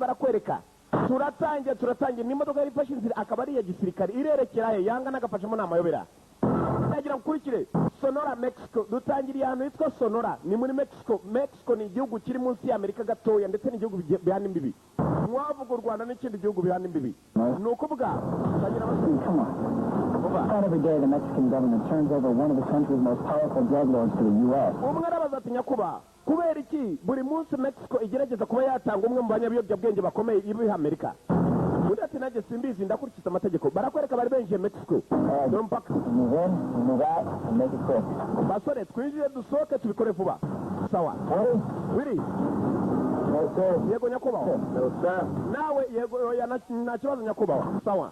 barakwereka turatangiye n'imodoka yari ifashe inzira akaba ari iya gisirikare irerekera he yanga n'agafashemo n'amayobera ndagira gukurikire Sonora Mexico dutangiriye ahantu hitwa Sonora ni muri Mexico ni igihugu kiri munsi y'Amerika gatoya ndetse n'igihugu bihana imbibi mwavuga u Rwanda n'ikindi gihugu bihana imbibi ni ukuvuga tangira Every day the Mexican government turns over one of the country's most powerful drug lords to the U.S. umwe arabaza ati nyakuba kubera iki buri munsi Mexico igerageza kuba yatanga umwe mu banyabiyobyabwenge bakomeye ibiha Amerika undi ati nanjye simbizi ndakurikiza amategeko barakwereka bari benjiye Mexico mpaka basore twinjiye dusohoke tubikore vuba sawa wiri yego nyakubaho nawe yego nta kibazo nyakubaho sawa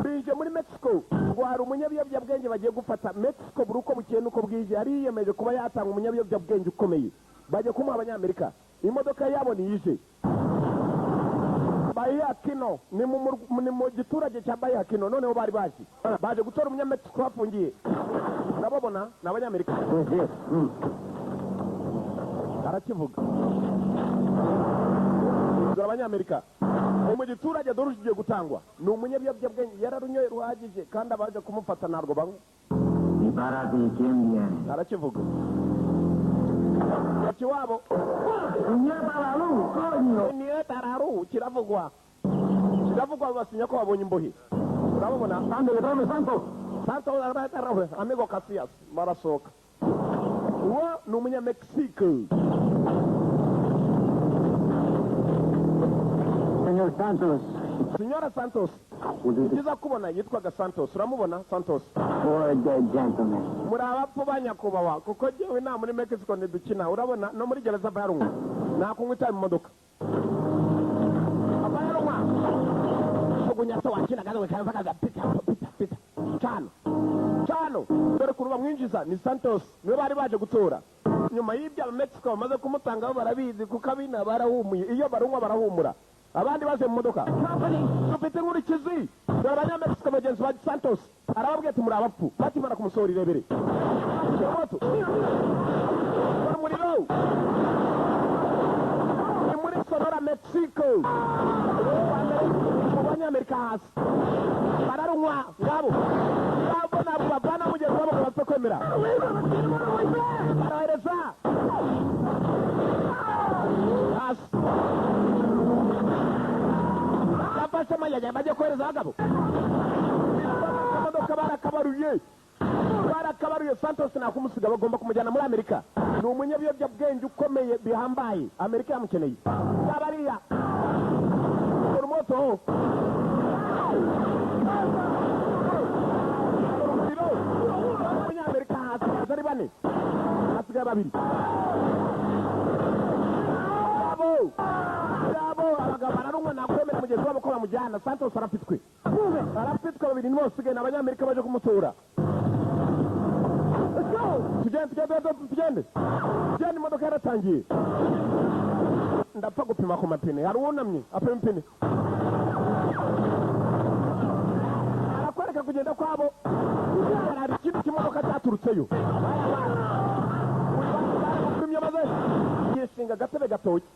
bije muri Mexico ngo hari umunyabiyobyabwenge bagiye gufata Mexico buri uko bukeye nuko bwije yari yiyemeje kuba yatanga umunyabiyobyabwenge ukomeye baje kumuha abanyamerika imodoka yabo niyije Bahia Kino ni mu giturage cya Bahia Kino noneho bari baje gutora umunyamexico hafungiye ndababona n'abanyamerika arakivuga abanyamerika mu giturage dorushije gutangwa ni umunyabiyobyabwenge yararunyoye ruhagije kandi abaje kumufata narwo bamwe arakivuga kiwabo niyo tararu kiravugwa basinya ko babonye imbohe urabona Santos arabatarawe amigo Casillas barasohoka uwo ni umunyamexiko Señora Santos ukiza kubona yitwaga Santos uramubona Santos muri abapfu banyakubawa kuko jewe nta muri Mexico ndidukina urabona no muri gereza bayarunga nakunyita mu modoka abayarunga ugunyasa wakina gawe kanza pita chano dore kuruba mwinjiza ni Santos niwe bari baje gutora nyuma y'ibyo aba Mexico bamaze kumutangaho barabizi kuko abina barahumuye iyo barunwa barahumura abandi baze mu modoka dufite nkurikizi dore abanyamexico bagenzi ba Santos arababwiye ati muri abapfu bakimara kumusohora irebere umuriro ni muri Sonora Mexico mu banyamerika hasi bararunwa ngabo nabo babana mugenzi wabo bapfe kwemera barahereza hasi Pasama ya baje kohereza abagabo imodoka barakabaruye Santos na kumusiga bagomba kumujyana muri Amerika ni umunyabiyobyabwenge ukomeye bihambaye Amerika yamukeneye yabariya urumoto umunyamerika hasigaye bane hasigaye babiri abagabo bararumwa nakwemera mugenzi wabo ko bamujyana Santos arafitwe babiri nibo basigaye n'abanyamerika baje kumutora tugende imodoka yaratangiye ndapfa gupima ku mapine hari uwunamye apima impine arakwereka kugenda kwabo hari ikindi kimodoka cyaturutseyo maze yishinga agatebe gatoki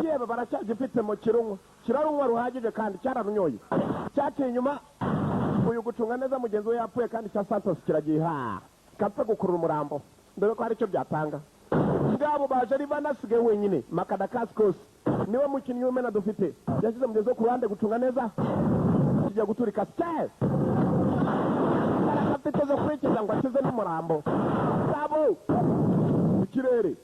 yeba baracyagifite mu kirarunwa ruhagije kandi cyararunyoye cyaciye inyuma uyu gucunga neza mugenzi we yapfuye kandi cya Santos kiragiye kapfa gukurura umurambo dore ko hari icyo byatanga ngabo baje ari banasigaye wenyine Makadakaskos niwe mukinnyi w'umena dufite yashyize mugenzi we ku ruhande gucunga neza kijya guturika afite zo kwikiza ngo akize n'umurambo ngabo mu kirere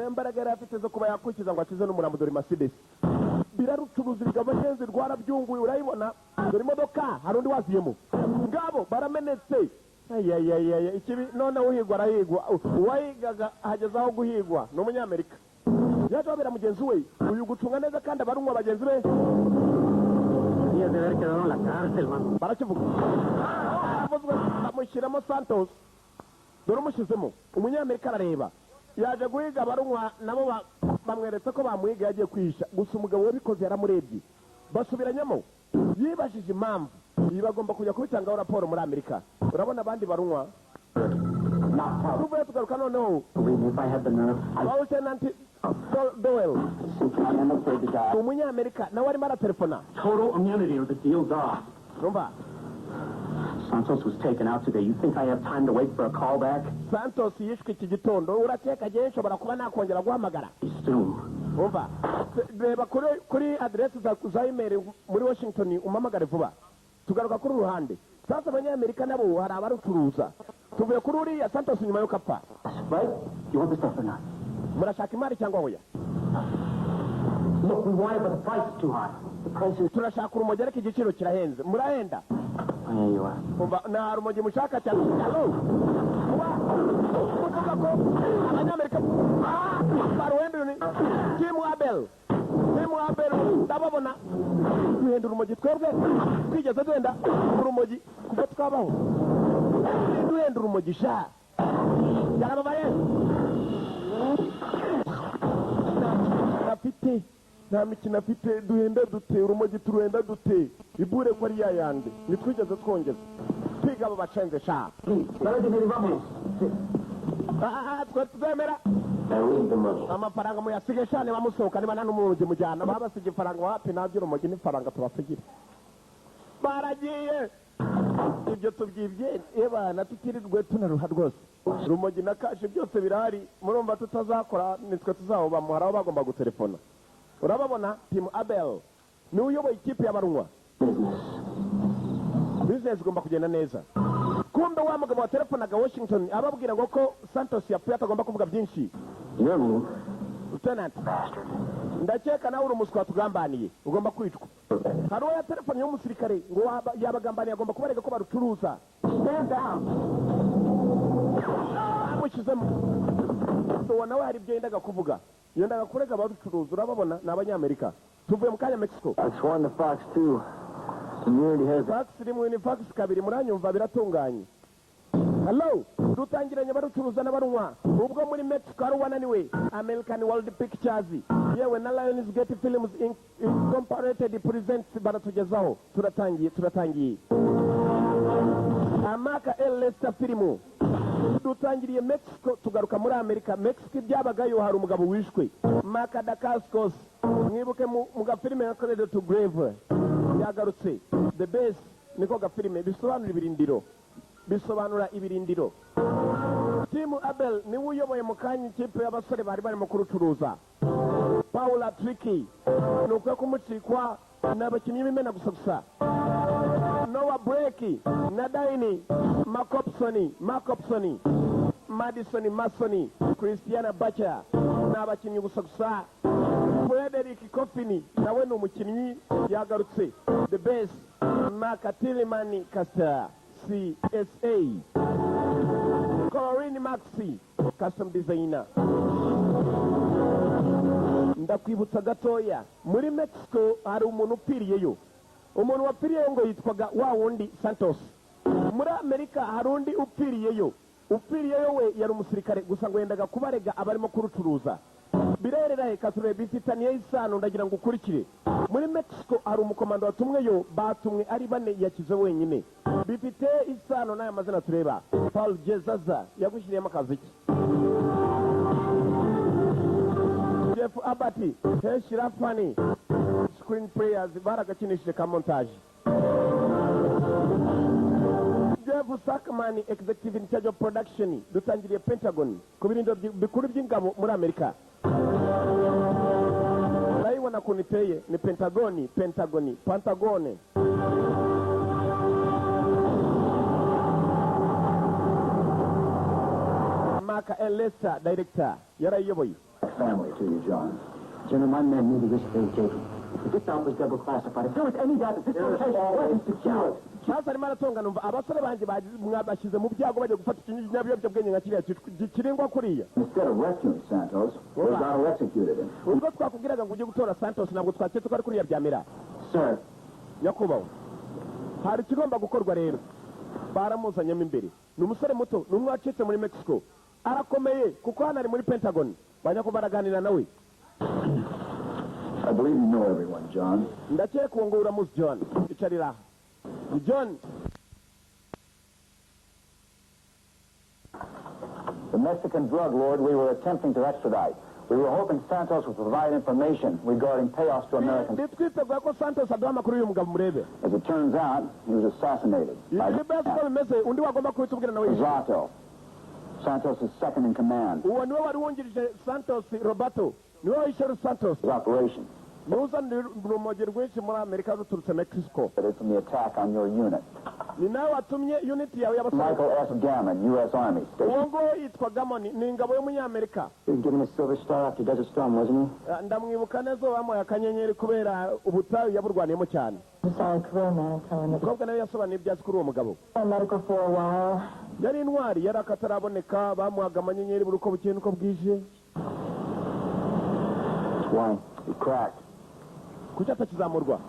imbaraga yari afite zo kuba yakwikiza ngo akize n'umurambo dore Mercedes birarucuruza abagenzi rwarabyunguye urayibona dore imodoka hari undi waziyemo ngabo baramenetse ikibi none uhigwa arahigwa uwahigaga hageze aho guhigwa ni umunyamerika yaje wabera mugenzi we uyu gucunga neza kandi abarunwa bagenzi be barakivuga amushyiramo Santos dore umushyizemo umunyamerika arareba yaje guhiga abarunwa nabo bamweretse ko bamuhiga yagiye kwihisha gusa umugabo wabikoze yaramurebye basubiranyamo yibajije impamvu bagomba kujya kubitangaho raporo muri Amerika urabona abandi barunwa tuvuye tugaruka noneho Lieutenant Doyle the guy. umunyamerika nawe arimo aratelefona. Total immunity or the deal's off. Rumva, Santos was taken out today. You think I have time to wait for a call back? Santos yishwe iki gitondo, urakeka gihe nshobora kuba nakongera guhamagara. Soon. Umva, reba kuri aderesi za email muri Washington umamagare vuba. Tugaruka kuri ruhande. Sasa abanyamerika nabo hari abarucuruza. Tuvuye kuri uriya Santos nyuma yo kapfa. Right? You want the stuff or not? Murashaka imari cyangwa hoya? Look, we want it, but the price is too high. The price is... Turashaka urumogi ariko igiciro kirahenze. Murahenda? Oh, there you are. Umva, nta rumogi mushaka cyane. Hello? Uvuga ko abanyamerika baruhenda ni Tim Abel. Ndababona duhenda urumogi twebwe twigeze duhenda urumogi kuko twabaho. Duhenda urumogi sha. Yarababaye. Nta mikino afite duhenda dute urumogi turuhenda dute ibure ko ari yayande nitwigeze twongeza twiga abo bacenze sha twemera amafaranga muyasige shane bamusohoka niba nta n'umurugi mujyana babasige ifaranga wapi nabyo urumogi n'ifaranga tubasigire baragiye ibyo tubyibye ebana tutirirwe tunaruha rwose urumogi na kashi byose birahari murumva tutazakora nitwe tuzawubamo hari aho bagomba gutelefona. Urababona Tim Abel ni uyoboye ikipe y'abarunwa. Business igomba kugenda neza. Kumbe wa mugabo wa telefonaga Washington ababwira ngo ko Santos yapfuye atagomba kuvuga byinshi. Lieutenant, ndakeka nawe uri umuswa tugambaniye ugomba kwicwa. Hari uwo ya telefone y'umusirikare ngo yabagambaniye agomba kubarega ko barucuruza. Stand down. Amushizemo. So nawe hari ibyo yendaga kuvuga. Yendaga kurega barucuruza urababona n'abanyamerika. Tuvuye mu kanya Mexico. Fox 1 to Fox 2. Community has... Fox rimwe ni Fox kabiri muranyumva biratunganye. Hello, dutangiranye barucuruza n'abarunwa. Ubwo muri Mexico ari wananiwe. American World Pictures. Yewe na Lionsgate Films Incorporated presents baratugezaho. Turatangiye. Amaka El Lester Filmu. Dutangiriye Mexico tugaruka muri Amerika. Mexico byabagayo hari umugabo wishwe. Maka Dacascos. Mwibuke mu gafilime ya Cradle to Grave. Yagarutse. The Best niko gafilime bisobanura ibirindiro. Tim Abel ni uyoboye mu kanya ikipe y'abasore bari barimo kurucuruza. Paula Tricky nuko kumucikwa n'abakinnyi b'imena gusa. Noah Blake na Daini Macopsoni Madison Masoni Christiana Bacha n'abakinnyi gusa. Frederick Coffini nawe ni umukinnyi yagarutse. The Best Makatilimani Kasta CSA Corinne Maxi Custom Designer. Ndakwibutsa gatoya muri Mexico hari umuntu upiriyeyo. Umuntu wapiriyeyo ngo yitwaga wa wundi Santos. Muri Amerika hari undi upiriyeyo we yari umusirikare gusa ngo yendaga kubarega abarimo kurucuruza. Birerera kasure bifitaniye isano ndagira ngo ukurikire. Muri Mexico hari umukomando watumweyo batumwe ari bane yakize wenyine. Bifite isano n'aya mazina tureba. Paul Jezaza yagushyiriyemo akazi ki? Jeff Abati, Shirafani, screen players baragakinishije ka montage. Jeff Sackman, executive in charge of production, dutangiriye Pentagon ku birindiro bikuru by'ingabo muri Amerika. Urayibona ukuntu iteye ni Pentagone. Maka El Lester, director, yarayiyoboye. Family to you, John. General, my men knew the risk they were taking. If this out was double classified, if there was any doubt that this location was secure. Sasa arimo aratonga numva abasore banje mwabashyize mu byago bajya gufata ikinyabyobyabwenge nka kiriya kiringwa kuriya. Instead of rescuing Santos, we're going to execute him. Ubwo twakubwiraga ngo ujye gutora Santos ntabwo twaketse ko ari kuriya byamera. Sir. Nyakubahwa. Hari ikigomba gukorwa rero. Baramuzanyemo imbere. Ni umusore muto, ni umwe wacitse muri Mexico. Arakomeye kuko hano ari muri Pentagon. Bajya kubaraganira nawe. I believe you know everyone, John. Ndakeka uwo ngo uramuzi John. Icarira. John. The Mexican drug lord we were attempting to extradite. We were hoping Santos would provide information regarding payoffs to Americans. twiteguye ko Santos aduha amakuru y'uyu mugabo murebe. As it turns out, he was assassinated by ibyo ko bimeze undi wagomba kubitubwira nawe Zato, Santos' second in command. uwo niwe wari wungirije Santos Roberto niwe wishyura Santos His operation n'uzanira urumogi rwinshi muri Amerika ruturutse Mexico. from the attack on your unit. ni nawe watumye unit yawe y'abasore. Michael S. Gammon, U.S. Army. uwo nguwo yitwa Gammon ni ingabo y'umunyamerika. He was given a Silver Star after Desert Storm, wasn't he? ndamwibuka neza bamuhaye akanyenyeri kubera ubutayu yaburwaniyemo cyane. umukobwa nawe yasobanuye ibyatsi kuri uwo mugabo. Medical for a while. yari intwari yari akataraboneka bamuhaga amanyenyeri buri uko bukeye n'uko bwije. Why? He cracked. kuki atakizamurwa?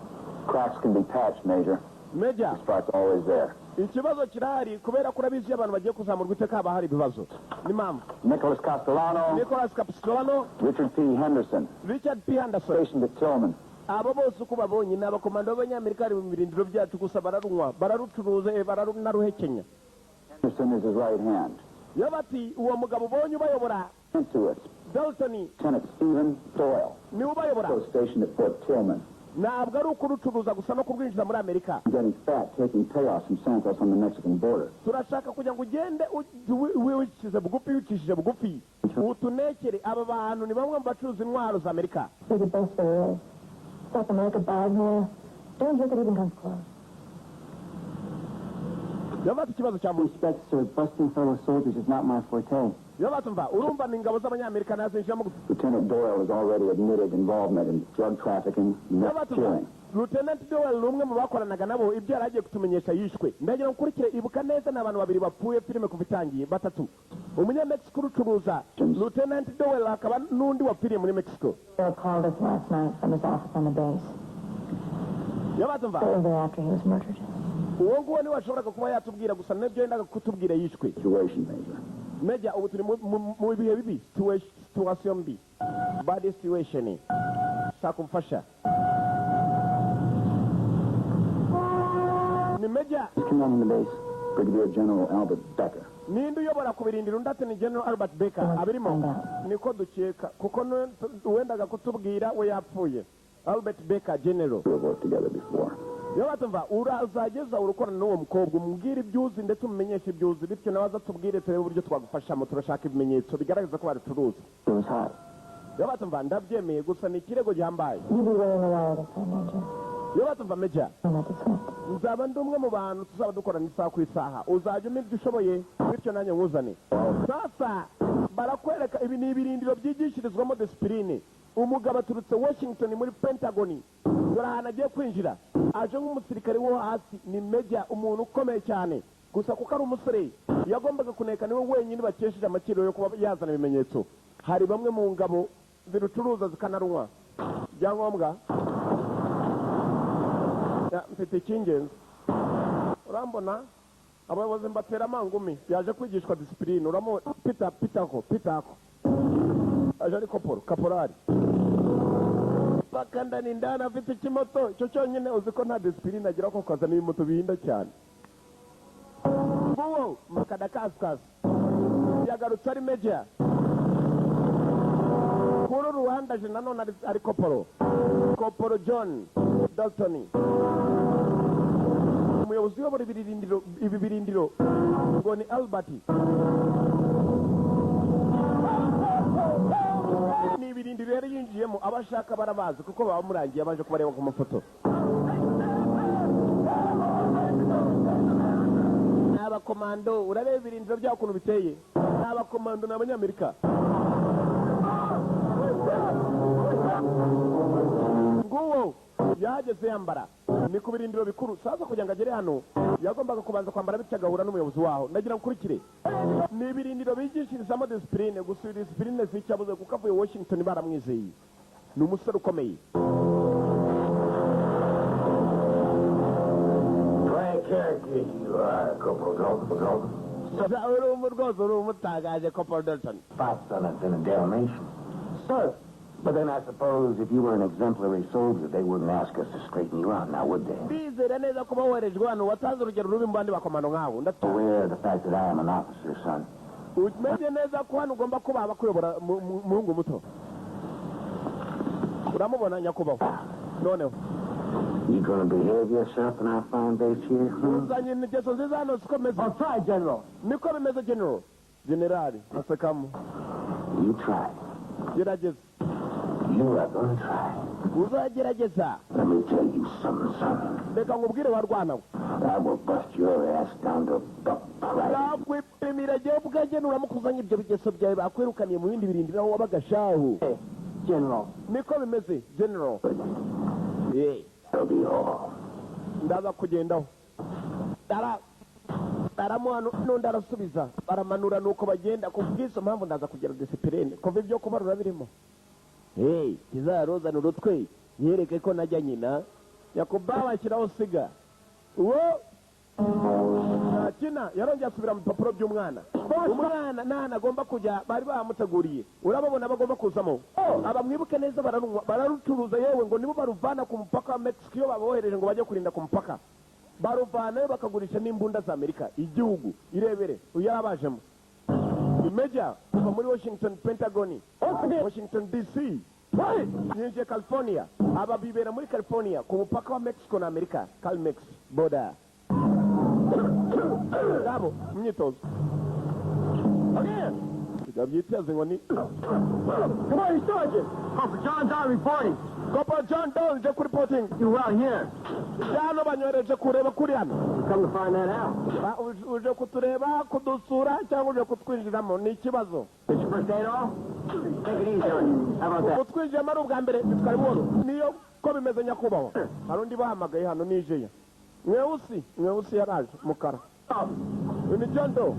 Cracks can be patched, Major. Major, The spark's always there. ikibazo kirahari kubera ko urabizi iyo abantu bagiye kuzamurwa iteka haba hari ibibazo. ni mpamvu Nicholas Castellano, Nicholas Capistrano, Richard P. Henderson, Richard P. Henderson, stationed at Tillman. abo bose uko babonye ni abakomando b'abanyamerika bari mu birindiro byacu gusa bararunywa bararucuruza baranaruhekenya. Henderson is his right hand. iyo bati uwo mugabo ubonye ubayobora Sent to us, Dalton Lieutenant Stephen Doyle, niwe ubayobora, also stationed at Fort Tillman. ntabwo ari ukurucuruza gusa no kurwinjiza muri Amerika. Getting fat, taking payoffs from Santos on the Mexican border. turashaka kugira ngo ugende wicize bugufi wicishije bugufi utunekere aba bantu ni bamwe mu bacuruza intwaro za Amerika. They're the best there is. South America, Bosnia. Don't think it even comes close. iyo bati ikibazo cya muntu Respect, sir, busting fellow soldiers is not my forte. iyo batumva urumva ni ingabo z'abanyamerika nazinjiramo. Lieutenant Doyle has already admitted involvement in drug trafficking, iyo net batumva killing. Lieutenant Doyle ni umwe mu bakoranaga nabo ibyo yari agiye kutumenyesha yishwe. ndagira ngo ukurikire ibuka neza ni abantu babiri bapfuye filime kuva itangiye batatu. umunyamexico urucuruza Lieutenant Doyle hakaba n'undi wapfiriye muri Mexico. Bill called us last night from his office on the base. iyo batumva Shortly thereafter, he was murdered. uwo nguwo niwe washoboraga kuba yatubwira gusa nibyo yendaga kutubwira yishwe. Situation, Major. Meja ubu turi mu bihe bibi situation mbi bad situation shaka kumfasha ni Meja Commanding the base, Brigadier General Albert Becker. ninde uyobora ku birindiro ndate ni General Albert Becker abirimo niko dukeka kuko wendaga kutubwira we yapfuye. Albert Becker General. We have worked together before. iyo batumva urazageza urukorana n'uwo mukobwa umubwire ibyuzi ndetse umumenyeshe ibyuzi bityo nawe azatubwire turebe uburyo twagufashamo turashaka ibimenyetso bigaragaza ko barucuruza. It was hot. iyo batumva ndabyemeye gusa ni ikirego gihambaye. You be willing to ride us, Major. iyo batumva Meja I'm not dismissed. nzaba ndi umwe mu bantu tuzaba dukorana isaha ku isaha uzajya umenya ibyo ushoboye bityo nanjye nkuzane. sasa barakwereka ibi ni ibirindiro byigishirizwamo disipurine. umugabo aturutse Washington muri Pentagoni dore ahantu agiye kwinjira aje nk'umusirikare wo hasi ni Meja umuntu ukomeye cyane gusa kuko ari umusore yagombaga kuneka niwe wenyine bakesheje amakiro yo kuba yazana ibimenyetso. hari bamwe mu ngabo zirucuruza zikanarunywa byangombwa. mfite icy'ingenzi urambona abayobozi mbatera amangumi yaje kwigishwa disipurine uramo pitako aje ari kaporari bakandana indana afite ikimoto icyo cyonyine uzi ko nta disipurine agira ko kazana ibimoto bihinda cyane. nguwo makada kasikasi yagarutse ari Meja kuri ruhande aje nanone ari koporo John Dalton umuyobozi uyobora ibi birindiro ngo ni Albert. ni ibirindiro yari yinjiyemo abashaka barabazi kuko baba murangiye abaje kubareba ku mafoto. ni abakomando urareba ibirindiro byabo ukuntu biteye. ni abakomando ni abanyamerika. nguwo yahageze yambara ni ku birindiro bikuru. sasa kugira ngo agere hano yagombaga kubanza kwambara bityo agahura n'umuyobozi waho. ndagira ngo ukurikire ni ibirindiro bigishirizamo disipurine gusa disipurine si icyabuze kuko avuye Washington baramwizeye ni umusore ukomeye. uri rwose uri umutangaje Corporal Dalton. Sir, but then I suppose if you were an exemplary soldier, they wouldn't ask us to straighten you out now, would they? ndizera neza kuba woherejwe hano watanze urugero rubi mu bandi bakomando nk'abo. Aware of the fact that I am an officer, son. umenye neza ko hano ugomba kuba abakuyobora muhungu muto. uramubona nyakubahwa noneho You gonna behave yourself in our fine base here? uzanye ingeso nziza hano siko bimeze I'll try, General. niko bimeze generali asekamo You try. gerageza You are gonna try. uzagerageza Let me tell you something, son. reka nkubwire warwana we I will bust your ass down to buck price. nakwipimira jyewe ubwanjye nuramukuzanye ibyo bigeso byawe bakwirukaniye mu bindi birindiro aho wabaga shahu General. niko bimeze general That'll be all. ndaza kugendaho baramuhano n'undi arasubiza baramanura nuko bagenda ku bw'izo mpamvu ndaza kugira disipurine kuva ibyo kubarura birimo kizaruzana urutwe yereke ko najya nyina yakubaho ashyiraho siga uwo ntakina yarongeye asubira mu bipapuro by'umwana umwana nta agomba kujya bari bamuteguriye urababona bagomba kuzamo abamwibuke neza bararucuruza yewe ngo nibo baruvana ku mupaka wa Mexico iyo babohereje ngo bajye kurinda ku mupaka baruvanayo bakagurisha n'imbunda za Amerika igihugu irebere uyu yarabajemo imeja kuva muri Washington Pentagon Washington DC yinjiye California aba bibera muri California ku mupaka wa Mexico na Amerika Calmex border Bravo, myitozo. Byiteze ngo ni Come on, Sergeant. Corporal John Doe reporting. Corporal John Doe just reporting. You well here? Jano banyoreje kureba kuri hano. Come to find that out. Uje kutureba kudusura cyangwa uje kutwinjiramo ni ikibazo. Did you first aid all? Take it easy on you. How about that? Kutwinjiramo ari ubwa mbere bitwara iboro. Niyo ko bimeze nyakubahwa. Hari undi bahamagaye hano nije. Mweusi yaraje mukara. Ni John Doe.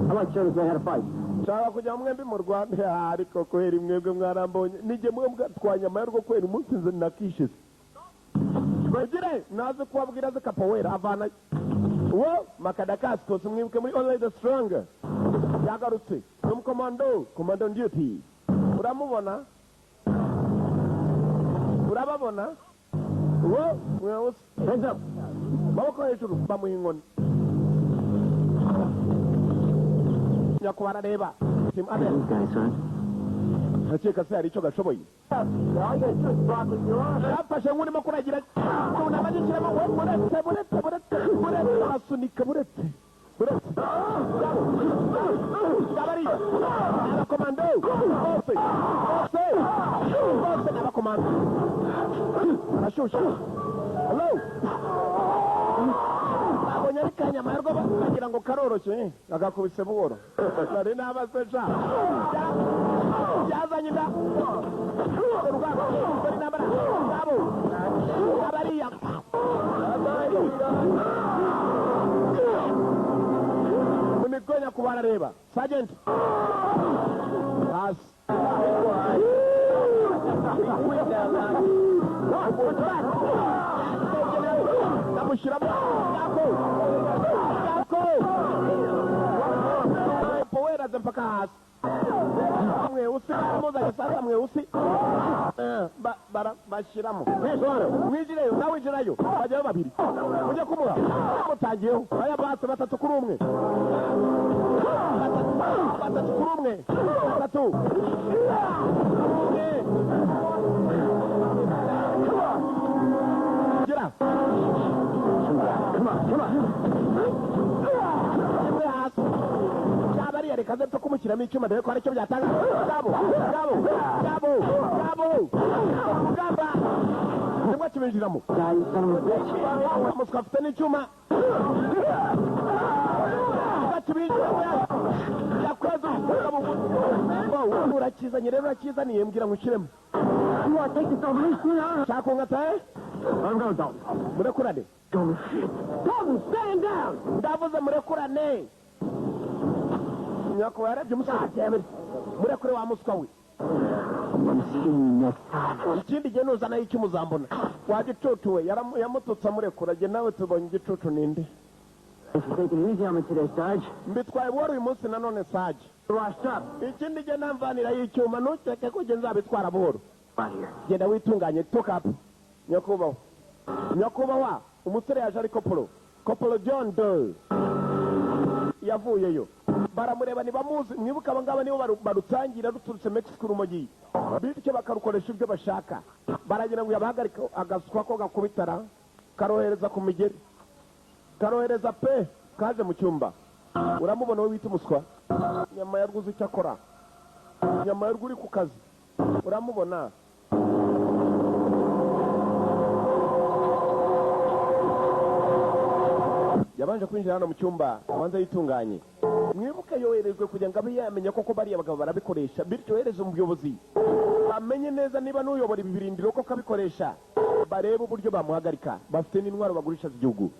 How much service they had a fight? Nshaka kujya mwembi mu Rwanda ariko kwera mwebwe mwarambonye nije mwebwe twanyama rwo kwera umunsi nze nakishize bagire naze kubabwira ze kapowera avana wo makadakasi kose mwibuke muri Only the Stronger yagarutse komando duty uramubona urababona wo mwose Hands up. maboko hejuru bamuha inkoni nyakubara reba Team Abel These guys, son. Hakeka se hari icyo gashoboye yafashe nk'urimo kuragira unabagikiramo buretse arasunika buretse yabari abakomando bose n'abakomando arashushe hello abonye ari kanyama yarwo bagira ngo karoroshye agakubise buhoro nari n'abaseja yazanye inda urugamba bari n'abara abo abariya unikonya kubara reba sergeant hasi namushyiramo poweraze mpaka hasi mweusi muzanye sasa mweusi bashyiramo mwijireyo nawe injirayo bajyayo babiri mujye kumuha mutangiyeho aya base batatu kuri umwe batatu gira imwe hasi cyabariya reka ze kumushyiramo icyuma dore ko hari icyo byatanga gabo mugamba nibwo kibinjiramo amuswa afite n'icyuma yakweza urakizanye rero urakizaniye mbwira ngo ushyiremo shaka unkataye murekurane ndavuze murekurane nyakubahwa yarebye umusaza murekure wa muswa we ikindi gihe nuzanayo icy'umuzambona wagicucu we yamututse amurekura jye nawe tubonye igicucu ninde mbitwaye buhoro uyu munsi nanone saje ikindi gihe namvanira y'icyuma ntukeke ko jye nzabitwara buhoro genda witunganye tokapu nyakubahwa umusore yaje ari kopolo John Doe yavuyeyo baramureba ntibamuzi mwibuka abangaba nibo barutangira ruturutse Mexico urumogi bityo bakarukoresha ibyo bashaka. Baragira ngo yabahagarike agaswa ko gakubitara karohereza ku migeri, karohereza pe kaje mu cyumba. Uramubona we wita umuswa, nyama ya rwuzi cyakora, nyama ya rwuri ku kazi, uramubona. Yabanje kwinjira hano mu cyumba abanza yitunganye. Mwibuke yoherejwe kugira ngo abe yamenye koko bariya bagabo barabikoresha, bityo yohereze umuyobozi amenye neza niba n'uyobora ibi birindiro koko abikoresha, barebe uburyo bamuhagarika. Bafite n'intwaro bagurisha z'igihugu.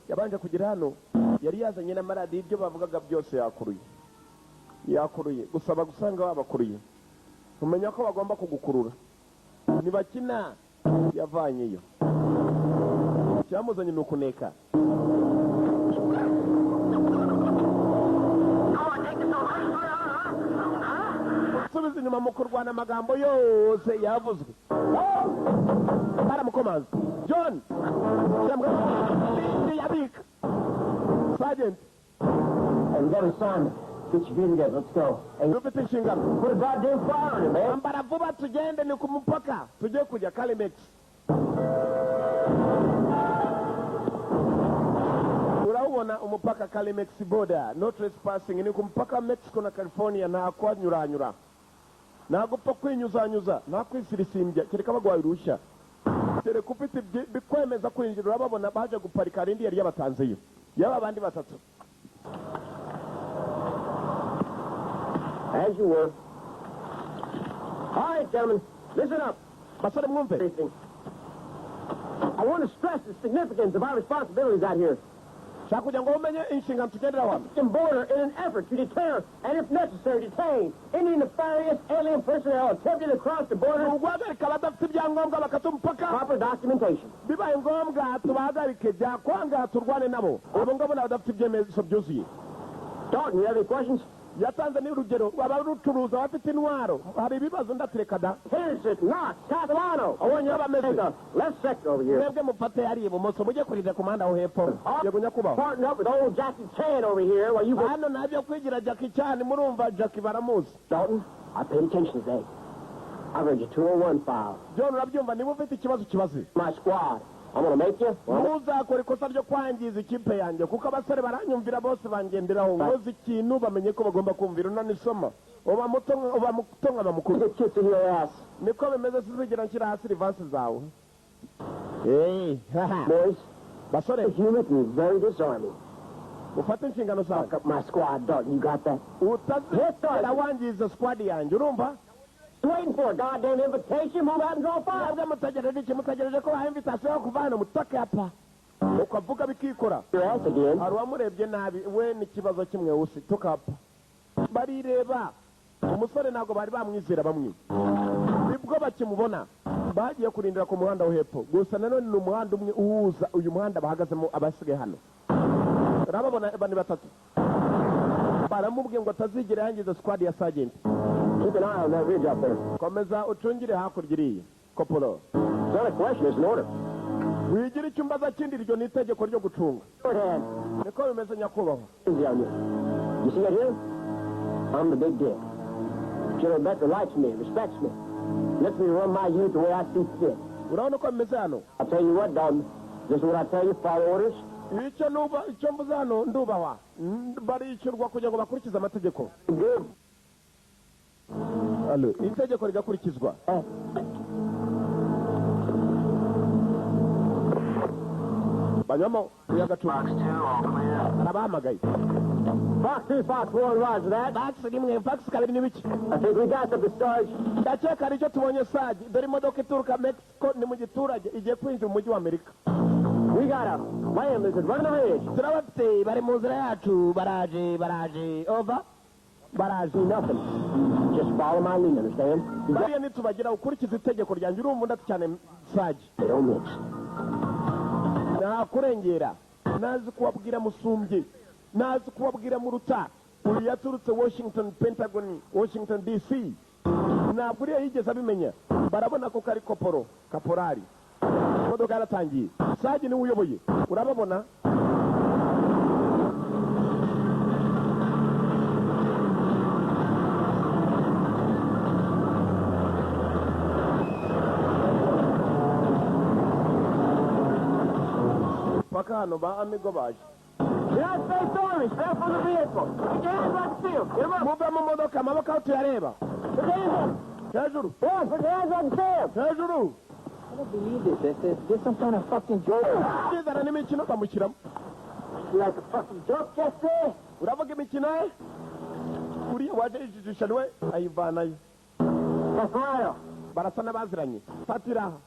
Yabanje kugira hano, yari yazanye n'amaradiyo, ibyo bavugaga byose yakuruye gusaba gusanga babakuruye. Umenya ko bagomba kugukurura, nibakina yavanyeyo. Cyamuzanye nukuneka. Subiza inyuma mu kurwana amagambo yose yavuzwe. Baramukomanza. John, yabika. Sergeant. Hey, we got his son. Get your gear together. Let's go. Hey, Dufite inshingano. put a goddamn fire on him, man. Ambara vuba tugende ni ku mupaka. Tujye kujya Calimex. Urawubona umupaka Calimex border. No trespassing. Ni ku mupaka Mexico na California, nta kwanyuranyura. Ntabwo upfa kwinyuzanyuza, nta kwisirisimbya, kereka bagwaye uruhushya. Kereka ufite bikwemeza kwinjira, urababona baje guparika rindi yari yabatanzeyo. Yaba abandi batatu. As you were. All right, gentlemen, listen up. Basore mwumve. Everything. I want to stress the significance of our responsibilities out here. Shaka kugira ngo umenye inshingano tugendera hano. Mexican border in an effort to deter and, if necessary, detain any nefarious alien personnel attempting to cross the border. Guhagarika abadafite ibyangombwa bakata umupaka. Proper documentation. Bibaye ngombwa tubahagarike, byakwanga turwane nabo. Abo ngabo n'abadafite ibyemezo byuzuye. Dalton, you have any questions? Yatanze n'urugero, abarucuruza bafite intwaro. Hari ibibazo ndatureka da. Henderson, Knox, Catalano. Abonye Take abameze. the left sector over here. Mwebwe mufate hariya ibumoso, mujye kurinda ku muhanda wo hepfo. Yego nyakubahwa. Partner up with old Jackie Chan over here while you go. Hano nabyo kwigira Jackie Chan, murumva Jackie baramuzi. Dalton, I paid attention today. I read your 201 file. John, urabyumva, niba ufite ikibazo kibaze. My squad. I'm going to make you. Ntuzakore ikosa ryo kwangiza ikipe yanjye, kuko abasore baranyumvira bose bangenderaho. Nkoze ikintu bamenye ko bagomba kumvira. Unanisoma uba muto nka mukuru. Get kicked in your ass. Niko bimeze, sizigera nshyira hasi rivansi zawe. Boys, Basore, the humor is very disarming. ufate inshingano zawe. Fuck up my squad, Dalton. You got that? Utazigera wangiza squad yanjye, urumva? Waiting for a goddamn invitation. Move out and draw fire. Nabwo mutegereje ko baha invitation yo kuva hano mutake hapa. Ukavuga bikikora. Your ass again. Hari uwamurebye nabi, we n'ikibazo kimwe usi tukapa. Barireba. Umusore ntabwo bari bamwizera bamwe. Nibwo bakimubona. Bagiye kurindira ku muhanda wo hepfo. Gusa nanone ni umuhanda umwe uhuza uyu muhanda bahagazemo abasigaye hano. Urababona bani batatu. Baramubwiye ngo atazigera yangiza squad ya sergeant. Keep an eye on that ridge up there. Komeza ucungire hakurya iriya. Kopolo. It's not a question, it's an order. Wigira icyumbaza kindi, ryo ni itegeko ryo gucunga. Short hand. Niko bimeze nyakubahwa. Easy on you. You see that here? I'm the big dick. General Becker likes me, respects me. Lets me run my unit the way I see fit. Urabona ko bimeze hano. I'll tell you what, Dalton. This is what I tell you, follow orders. Icyo mvuze hano ndubahwa. Barishyurwa kugira ngo bakurikize amategeko. Good. Alo, itegeko rigakurikizwa. Banyamo, uyagacupa. Nabahamagaye. Fox 2, Fox 1, roger that. Fax rimwe, fax kabiri n'ibiki. I think we got something, Sarge. Ndakeka aricyo tubonye Sarge. Dore imodoka ituruka Mexico, ni mu giturage, igiye kwinjira mu mujyi wa Amerika. We got a lamb that's running the ridge. Turabafite, bari mu nzira yacu, baraje, over. Baraje. Do nothing. Just follow my lead, understand? Bariya nitubagira ukurikiza itegeko ryanjye, urumva ndatu cyane Sarge. They don't mix. Nakurengera, nazi kubabwira musumbye, nazi kubabwira muruta. Uri yaturutse Washington, Pentagon, Washington DC. Ntabwo uriya yigeze abimenya. Barabona ko kari kaporari. Imodoka yaratangiye. Sarge niwe uyoboye. Urababona? mpaka hano ba amigo baje. United States Army, step from the vehicle. Put your hands on the field. Get them up. Muve mu modoka amaboko aho tuyareba. Put your hands up. Hejuru. Boy, put your hands on the field. Hejuru. I don't believe this. This some kind of fucking joke. Kizana n'imikino bamushyiramo. You like a fucking joke, Jesse? Uravuga imikino ye? Uriya waje yijijisha niwe ayivanayo. That's right. Barasa n'abaziranye. Fatira aha.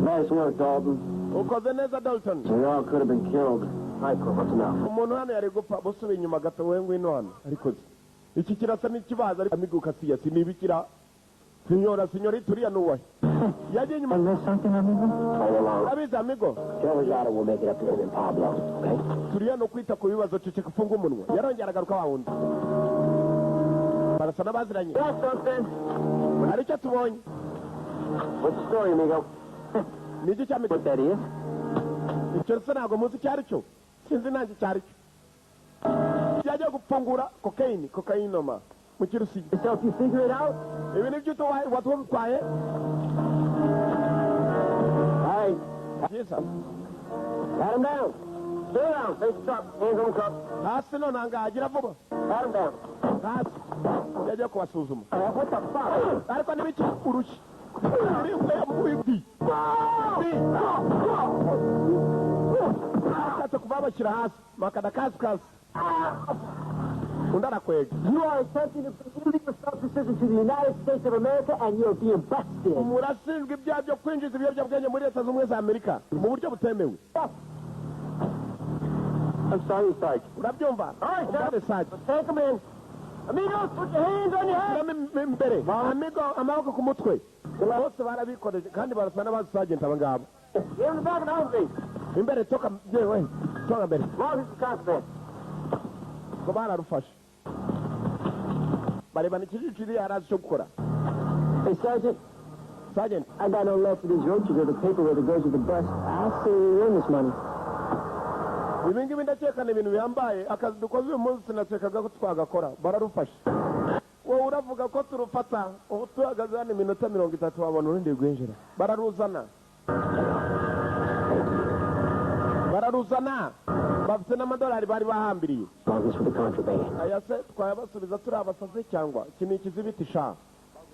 Nice work, Dalton. Ukoze neza Dalton. We all could have been killed. Michael, what's enough? Umuntu hano yari gupfa busubiye inyuma gato we ngwino hano ariko iki kirasa n'ikibazo ariko amigo kasiya sinibikira signora turiya nuwahe yagiye inyuma. I missed something, amigo? All along. Abizi amigo Rosado will make it up to him in Pablo, okay? turiya no kwita ku bibazo ceceka ufunga umunwa yarongera aragaruka wa wundi barasa n'abaziranye. That's something. hari icyo tubonye. What's the story, amigo? ni iki cyamigo What that is? icyo se ntabwo muzi icyo ari cyo sinzi nanjye icyo ari cyo cyajya gupfungura kokayinoma mu kirusiya. So if you figure it out, ibi ni byo watwaye. all right. byiza Pat him down. Stay down. Face the truck. Hands on the cup. hasi none ahangaha vuba Pat him down. hasi yajya kubasuzuma What the fuck? ariko n'ibiki urushyi uri ashatse kuva bashyira hasi makada kasi undi arakwega. You are attempting to illegal self-decision to the United States of America, and you're being busted. murashinjwa ibyaha byo kwinjiza ibiyobyabwenge muri leta z'ubumwe za amerika mu buryo butemewe. I'm sorry, Sarge. urabyumva? Umvane Sarge. Take him in. Amigos, put your hands on your head. Shyiramo imbere amigo amaboko ku mutwe bose barabikoreje kandi barasa n'abazi sergeant aba ngabo. Get in the back of the Humvee. imbere toka yewe toka mbere Long as the contraband. ngo bararufashe barebana ikijiji yari azi cyo gukora. Hey, Sergeant, sergeant I got no love for these roaches or the paperwork that goes with the bus. I'll see you earn this money. ibi ngibi ndakekana ibintu bihambaye akazi dukoze uyu munsi nakekaga ko twagakora bararufashe. wowe uravuga ko turufata ubu tuhagaze hano iminota 30 wabona urundi rwinjira. bararuzana bafite n'amadolari bari bahambiriye. Long as for the contraband. aya se twayabasubiza turi abasazi cyangwa iki ni ikizibiti sha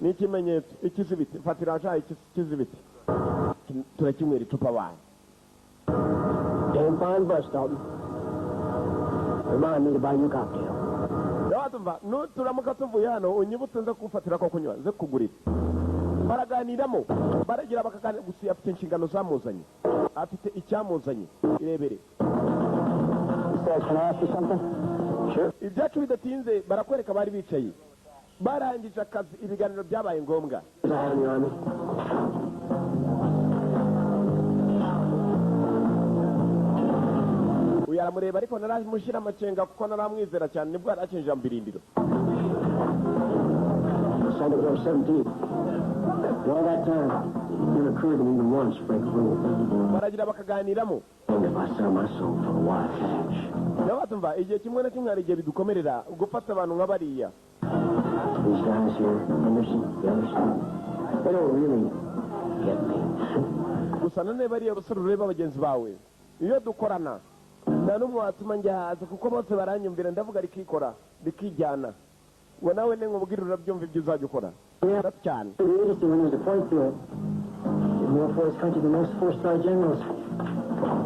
ni ikimenyetso ikizibiti fatira sha ikizibiti turakinywera icupa baye. Damn fine bus, Dalton. Remind me to buy you a cocktail. Yabatumva turamuka tuvuye hano unyibutse nze kufatira ko kunywa nze kugurira. baraganiramo baragira bakaganira gusa afite inshingano zamuzanye afite icyamuzanye irebere. Sarge, can I ask you something? Sure. ibyacu bidatinze barakwereka bari bicaye barangije akazi ibiganiro byabaye ngombwa. Is that in the Army? uyu aramureba ariko naramushyira amakenga kuko naramwizera cyane nibwo yarakinjira mu birindiro. Sunday, 17. All that time, never occurred to me even once to break a rule. baragira bakaganiramo. And if I sell my soul for a wide cash. yabatumva igihe kimwe na kimwe hari igihe bidukomerera gufata abantu nka bariya. These guys here, Anderson, the others, they don't really get me. gusa none bariya basore ureba bagenzi bawe iyo dukorana nta n'umwe watuma njyahaza kuko bose baranyumvira ndavuga rikikora rikijyana. ngo nawe ni nkubwira urabyumva ibyo uzajya ukora cyane. The agency, when there's a point to it, did more for his country than most four-star generals.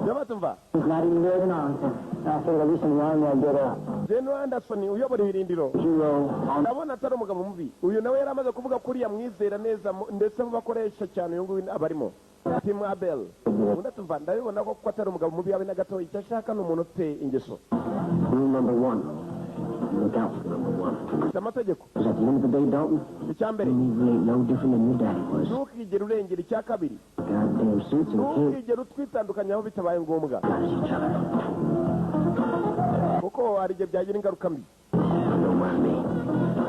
yabatumva He's not even there than Arlington. I figured at least in the Army I'd get a General Anderson uyobora ibirindiro hero on ndabona atari umugabo mubi. uyu nawe yari amaze kuvuga ko uriya mwizera neza ndetse mu bakoresha cyane uyu nguyu abarimo Tim Abel. undi atumva ndabibona ko atari umugabo mubi yawe na gato icyo ashaka ni umuntu ufite ingeso. rule number one. Look out for number one. ufite amategeko. Because at the end of the day, Dalton, icya mbere you ain't no different than your daddy was. ntukigere urengera. icya kabiri Goddamn suits and kids ntukigere utwitandukanya aho bitabaye ngombwa got each other. kuko hari igihe byagira ingaruka mbi. Don't mind me.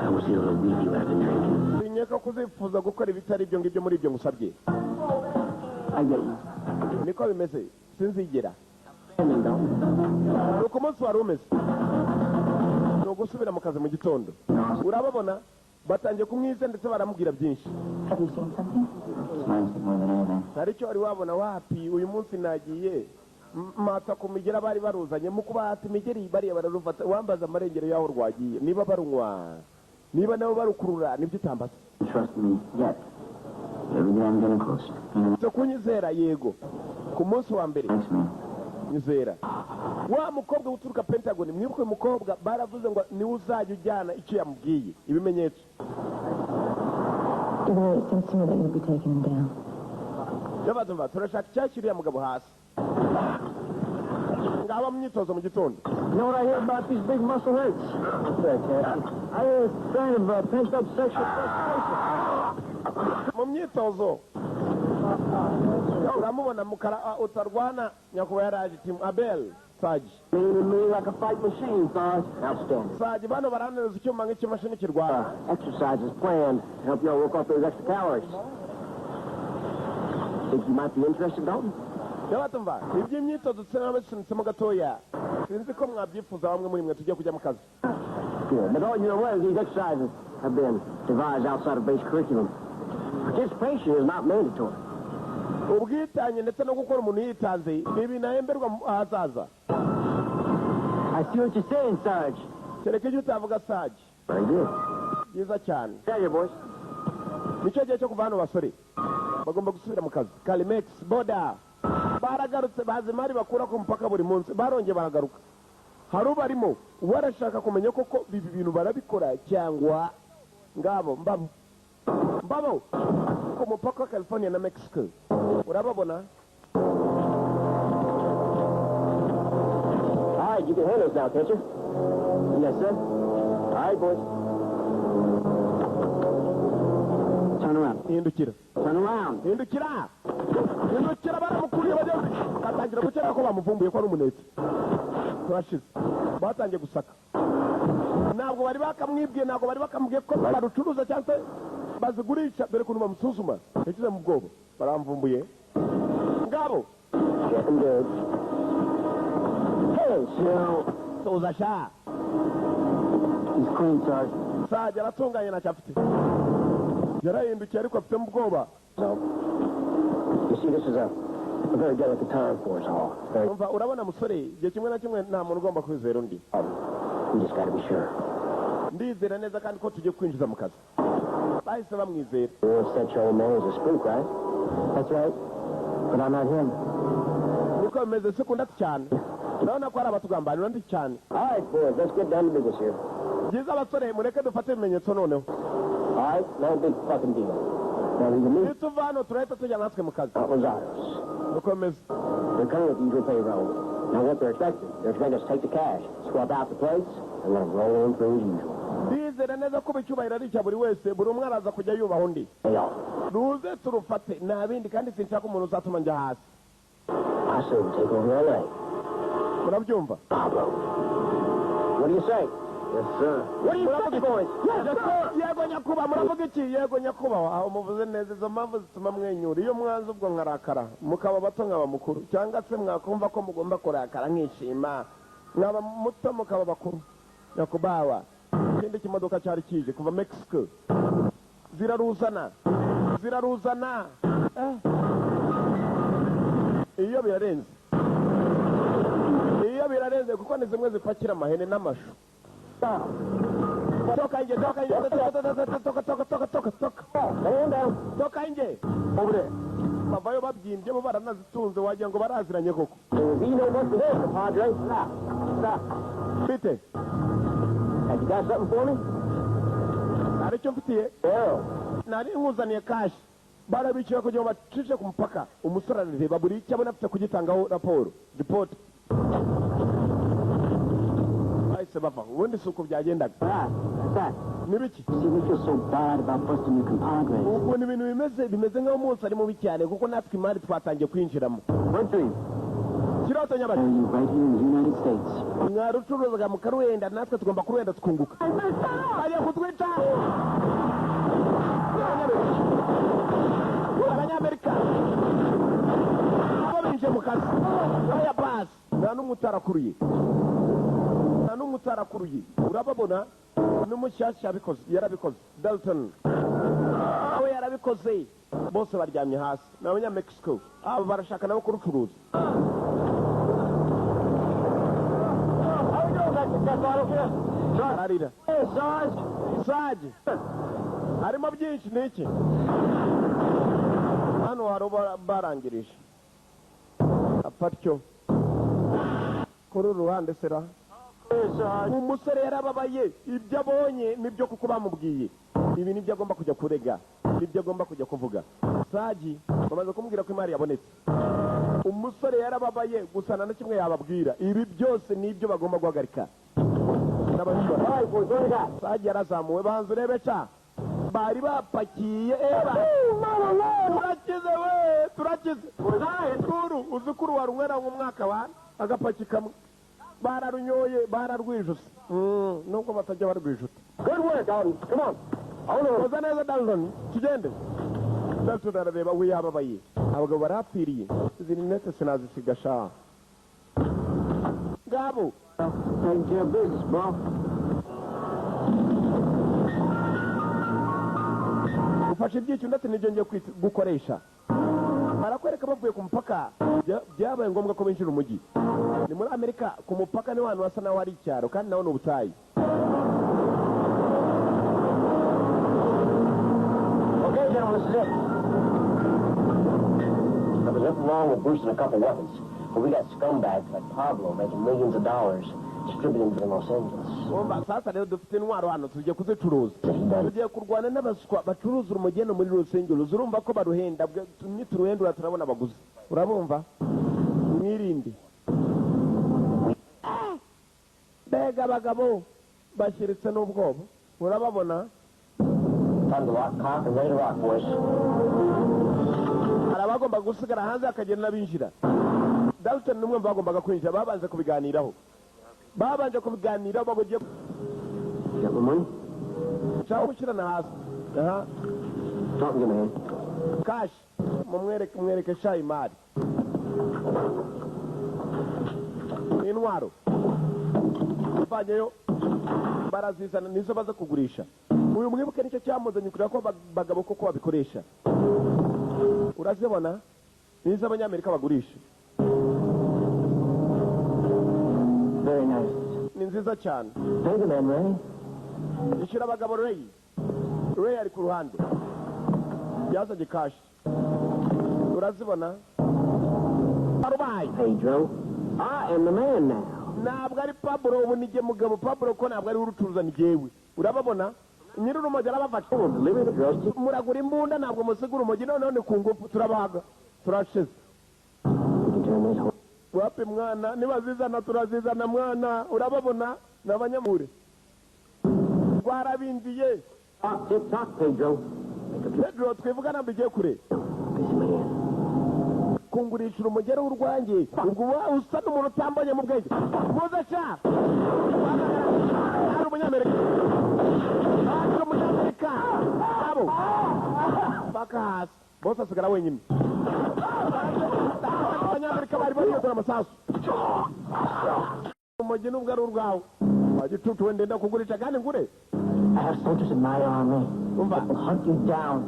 I was here to relieve you after drinking. sinyeka kuzifuza gukora ibitari ibyo ngibyo muri ibyo ngusabye. I get you. niko bimeze sinzigera. Come in, Dalton. nuko umunsi wari umeze ni ugusubira mu kazi mu gitondo. urababona batangiye kumwiza ndetse baramubwira byinshi. Have you seen something? Smiles more than anything. hari icyo wari wabona wapi uyu munsi nagiye mata ku migera bari baruzanye mu kubahata imigeri bariya bararufata wambaza amarengero y'aho rwagiye niba barunywa niba nabo barukurura nibyo utambaza. Trust me yet. Every day I'm getting closer. cyo kunyizera yego ku munsi wa mbere Thanks, man. nyizera. Wa mukobwa uturuka Pentagon mwibuke mukobwa baravuze ngo niwe uzajya ujyana icyo yamubwiye ibimenyetso. It seems to me that you'll be taking him down. Yabazumva turashaka cyashyiriye mugabo hasi. Ngaba mu myitozo mu gitondo. You know what I hear about these big muscle heads? What's that, Cat? I hear it's a sign of pent-up sexual frustration. Mu myitozo uramubona mukara utarwana nyakubahwa yaraje timu Abel Saji. Lean and mean like a fight machine, Sarge. Outstanding. Saji bano baraneza icyuma nk'ikimashini kirwana. Exercises planned to help y'all work off those extra calories. Think you might be interested, Dalton? Yabatumva iby'imyitozo tsenabashinitsemo gatoya sinzi ko mwabyifuza bamwe muri mwe tujye kujya mu kazi. Good. But all you're aware these exercises have been devised outside of base curriculum. Participation is not mandatory. Ubwitange ndetse no gukora umuntu yitanze ibi nahemberwa ahazaza. I see what you're saying, Sarge. Kereka ibyo utavuga Saji. Very good. Byiza cyane. Tell you, boys. Nicyo gihe cyo kuva hano basore bagomba gusubira mu kazi. Kalimex boda baragarutse bazi mari bakura ku mupaka buri munsi barongeye baragaruka. Hari ubarimo warashaka kumenya koko bibi bintu barabikora cyangwa ngabo mbabo ku mupaka wa California na Mexico urababona. All right, you can handle this now, can't you? Yes, sir. All right, boys. Turn around. Hindukira. Turn around. Hindukira baramukuriye bajya batangira gukeka ko bamuvumbuye ko ari umunetse. Turashize batangiye gusaka ntabwo bari bakamwibwiye ntabwo bari bakamubwiye ko barucuruza cyangwa bazigurisha dore kuntu bamusuzuma yakize mu bwoba baramvumbuye ngabo. Getting good. Hey, Snow. Soza sha He's clean, Sarge. Saji aratunganye ntacyo afite yarahindukiye ariko afite mu bwoba. So, you see, this is a very delicate time for us all. Very, umva urabona musore igihe kimwe na kimwe nta muntu ugomba kwizera undi. we just got to be sure. Ndizera neza kandi ko tugiye kwinjiza mu kazi bahise bamwizera. You always said your old man was a spook, right? That's right. But I'm not him. niko bimeze sekunda cyane urabona ko hari abatugambanira ndi cyane. All right, boys, let's get down to business here. byiza abasore mureke dufate ibimenyetso noneho. All right, no big fucking deal. Now, leave me. nituva hano turahita tujya natwe mu kazi. That was ours. niko bimeze. They're coming with the usual payroll. Now, what they're expecting us to take the cash, swap out the plates, and let them roll in through as usual. ndizera neza ko icyubahiro ari icya buri wese buri umwe araza kujya yubaha undi. Hey, y'all. ruze turufate nta bindi kandi sinshaka umuntu uzatuma njya hasi. I say we take over LA. murabyumva. Pablo. What do you say? Yes, sir. What do you say, boys? Yes, sir. yego nyakubahwa muravuga iki. yego nyakubahwa aho muvuze neza izo mpamvu zituma mwenyura iyo mwanze ubwo nkarakara mukaba bato nkaba mukuru cyangwa se mwakumva ko mugomba kurakara nkishima mwaba muto mukaba bakuru. nyakubahwa ikindi kimodoka cyari kije kuva Mexico ziraruzana iyo birarenze kuko ni zimwe zipakira amahene n'amashu. toka nje toka nje Over there. bavayo babyimbye bo baranazitunze wagira ngo baraziranye koko. You know what it is, Padre. Stop. bite Have you got something for me? hari icyo mfitiye Yeah. nari nkuzaniye kashi barabiciye kugira ngo bacishe ku mupaka umusore arareba buri icyo abona afite kugitangaho ripoti bahise bava ubundi si uko byagendaga. That's that. n'ibiki See, we feel so bad about busting your compadres. ukuntu ibintu bimeze nk'aho umunsi ari mubi cyane kuko natwe imari twatangiye kwinjiramo. What dream? kiroto Are nyabaki you right here in the United States? mwarucuruzaga mukaruhenda natwe tugomba kuruhenda tukunguka. bajya kutwica abanyamerika abo binjiye mu kazi baya basi nta n'umwe utarakuruye urababona n'umushyashya yarabikoze Dalton nawe yarabikoze bose baryamye hasi ni abanyamexico abo barashaka nabo kurucuruza. That's all of you. ararira Hey, Sarge. Sarge harimo byinshi niki hano hari barangirije apatyo kuri ruhande sera umusore yarababaye ibyo abonye nibyo kuko bamubwiye ibi nibyo agomba kujya kurega nibyo agomba kujya kuvuga Saji bamaze kumubwira ko imari yabonetse umusore yarababaye gusa na kimwe yababwira ibi byose nibyo bagomba guhagarika Saji yarazamuwe banze urebe ca bari bapakiye turakize we turakize kuru uzi kuru wari umwe na umwaka wa agapaki kamwe bararunyoye bararwijuse nubwo batajya barwijuta Good work, Alden. Come on. koza neza Dalton tugende Dalton arareba we yababaye abagabo barapfiriye izi rinete sinazisiga sha ngabo Take care of business, bro. ufashe ibyicyo ndetse n'ibyo ngiye gukoresha barakwereka bavuye ku mupaka byabaye ngombwa ko binjira umujyi ni muri Amerika ku mupaka ni wantu hasa naho ari icyaro kandi naho ni ubutayu Okay, gentlemen, this is it. There was nothing wrong with boosting a couple weapons, but we got scumbags like Pablo making millions of dollars distributing them in Los Angeles. sasa rero dufite intwaro hano tugiye kuzicuruza tugiye kurwana n'abaswa bacuruza urumugeno muri Los Angeles urumva ko baruhenda nituruhendura turabona abaguzi urabumva mwirinde mbega abagabo bashyiritse n'ubwoba urababona Time to lock, cock, and ready to rock, boys. hari abagomba gusigara hanze hakagenda n'abinjira Dalton n'umwe bagombaga kwinjira babanje kubiganiraho babagiye Got my money? cyangwa gushyirana hasi aha Talk to me, man. cash mumwereke sha imari intwaro bavanyeyo barazizana nizo baza kugurisha uyu mwibuke nicyo cyamuzanye kureba ko bagabo koko babikoresha urazibona nizo abanyamerika bagurisha Very nice. ni nziza cyane Pay the man, Ray. ishyura abagabo Ray ari ku ruhande yazanye kashi urazibona arubaye Pedro, I am the man now. ntabwo ari Pablo ubu nige mugabo Pablo ko ntabwo ari urucuruza ni jewe urababona nyiri urumogi arabafashe Deliver the drugs to... muragura imbunda ntabwo musiga urumogi none ni ku ngufu turabahaga turashize We can turn this whole... wapi mwana nibazizana turazizana mwana urababona ni abanyamure rwarabindiye Tock, tick, tock, Pedro. Pedro twivugana mbigiye kure Busy man. kungurisha urumugero w'urwange ubwo uba usa n'umuntu utambonye mu bwenge muze sha ari umunyamerika ari umunyamerika abo paka hasi bose asigara wenyine abanyamerika bari bariyotera amasasu umugi nubwo ari urwawe wagitutu we ndenda kugurisha kandi ngure I have soldiers in my army umva that will hunt you down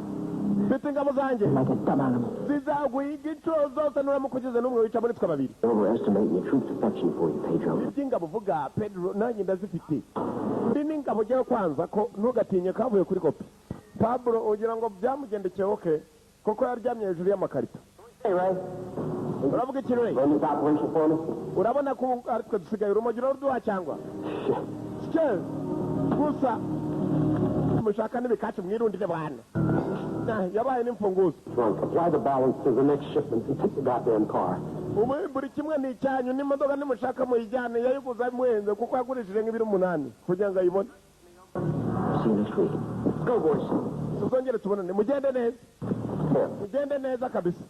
mfite ingabo zanjye like a dumb animal. zizaguhiga inshuro zose nuramukugize n'umwe wica muri twe babiri Overestimating your troops' affection for you, Pedro. iby'ingabo uvuga Pedro nanjye ndazifite ndi n'ingabo ujyaho kwanza ko ntugatinye kavuye kuri kopi Pablo ugira ngo byamugendekeye oke kuko yaryamye hejuru y'amakarito Hey, Ray. uravuga iki Ray Run this operation for me? urabona ko ari twe dusigaye urumogi ruduha cyangwa sike gusa mushaka n'ibikacu mwirundire bwana yabaye n'imfunguzo Drunk. Apply the balance to the next shipment and take the goddamn car. ubu buri kimwe ni icyanyu n'imodoka nimushaka muyijyane yayiguza muhenze kuko yagurishije nk'ibiri 8 kugira ngo ayibone See you next week. Let's go, boys. tuzongere tubonane mugende neza Here. mugende neza kabisa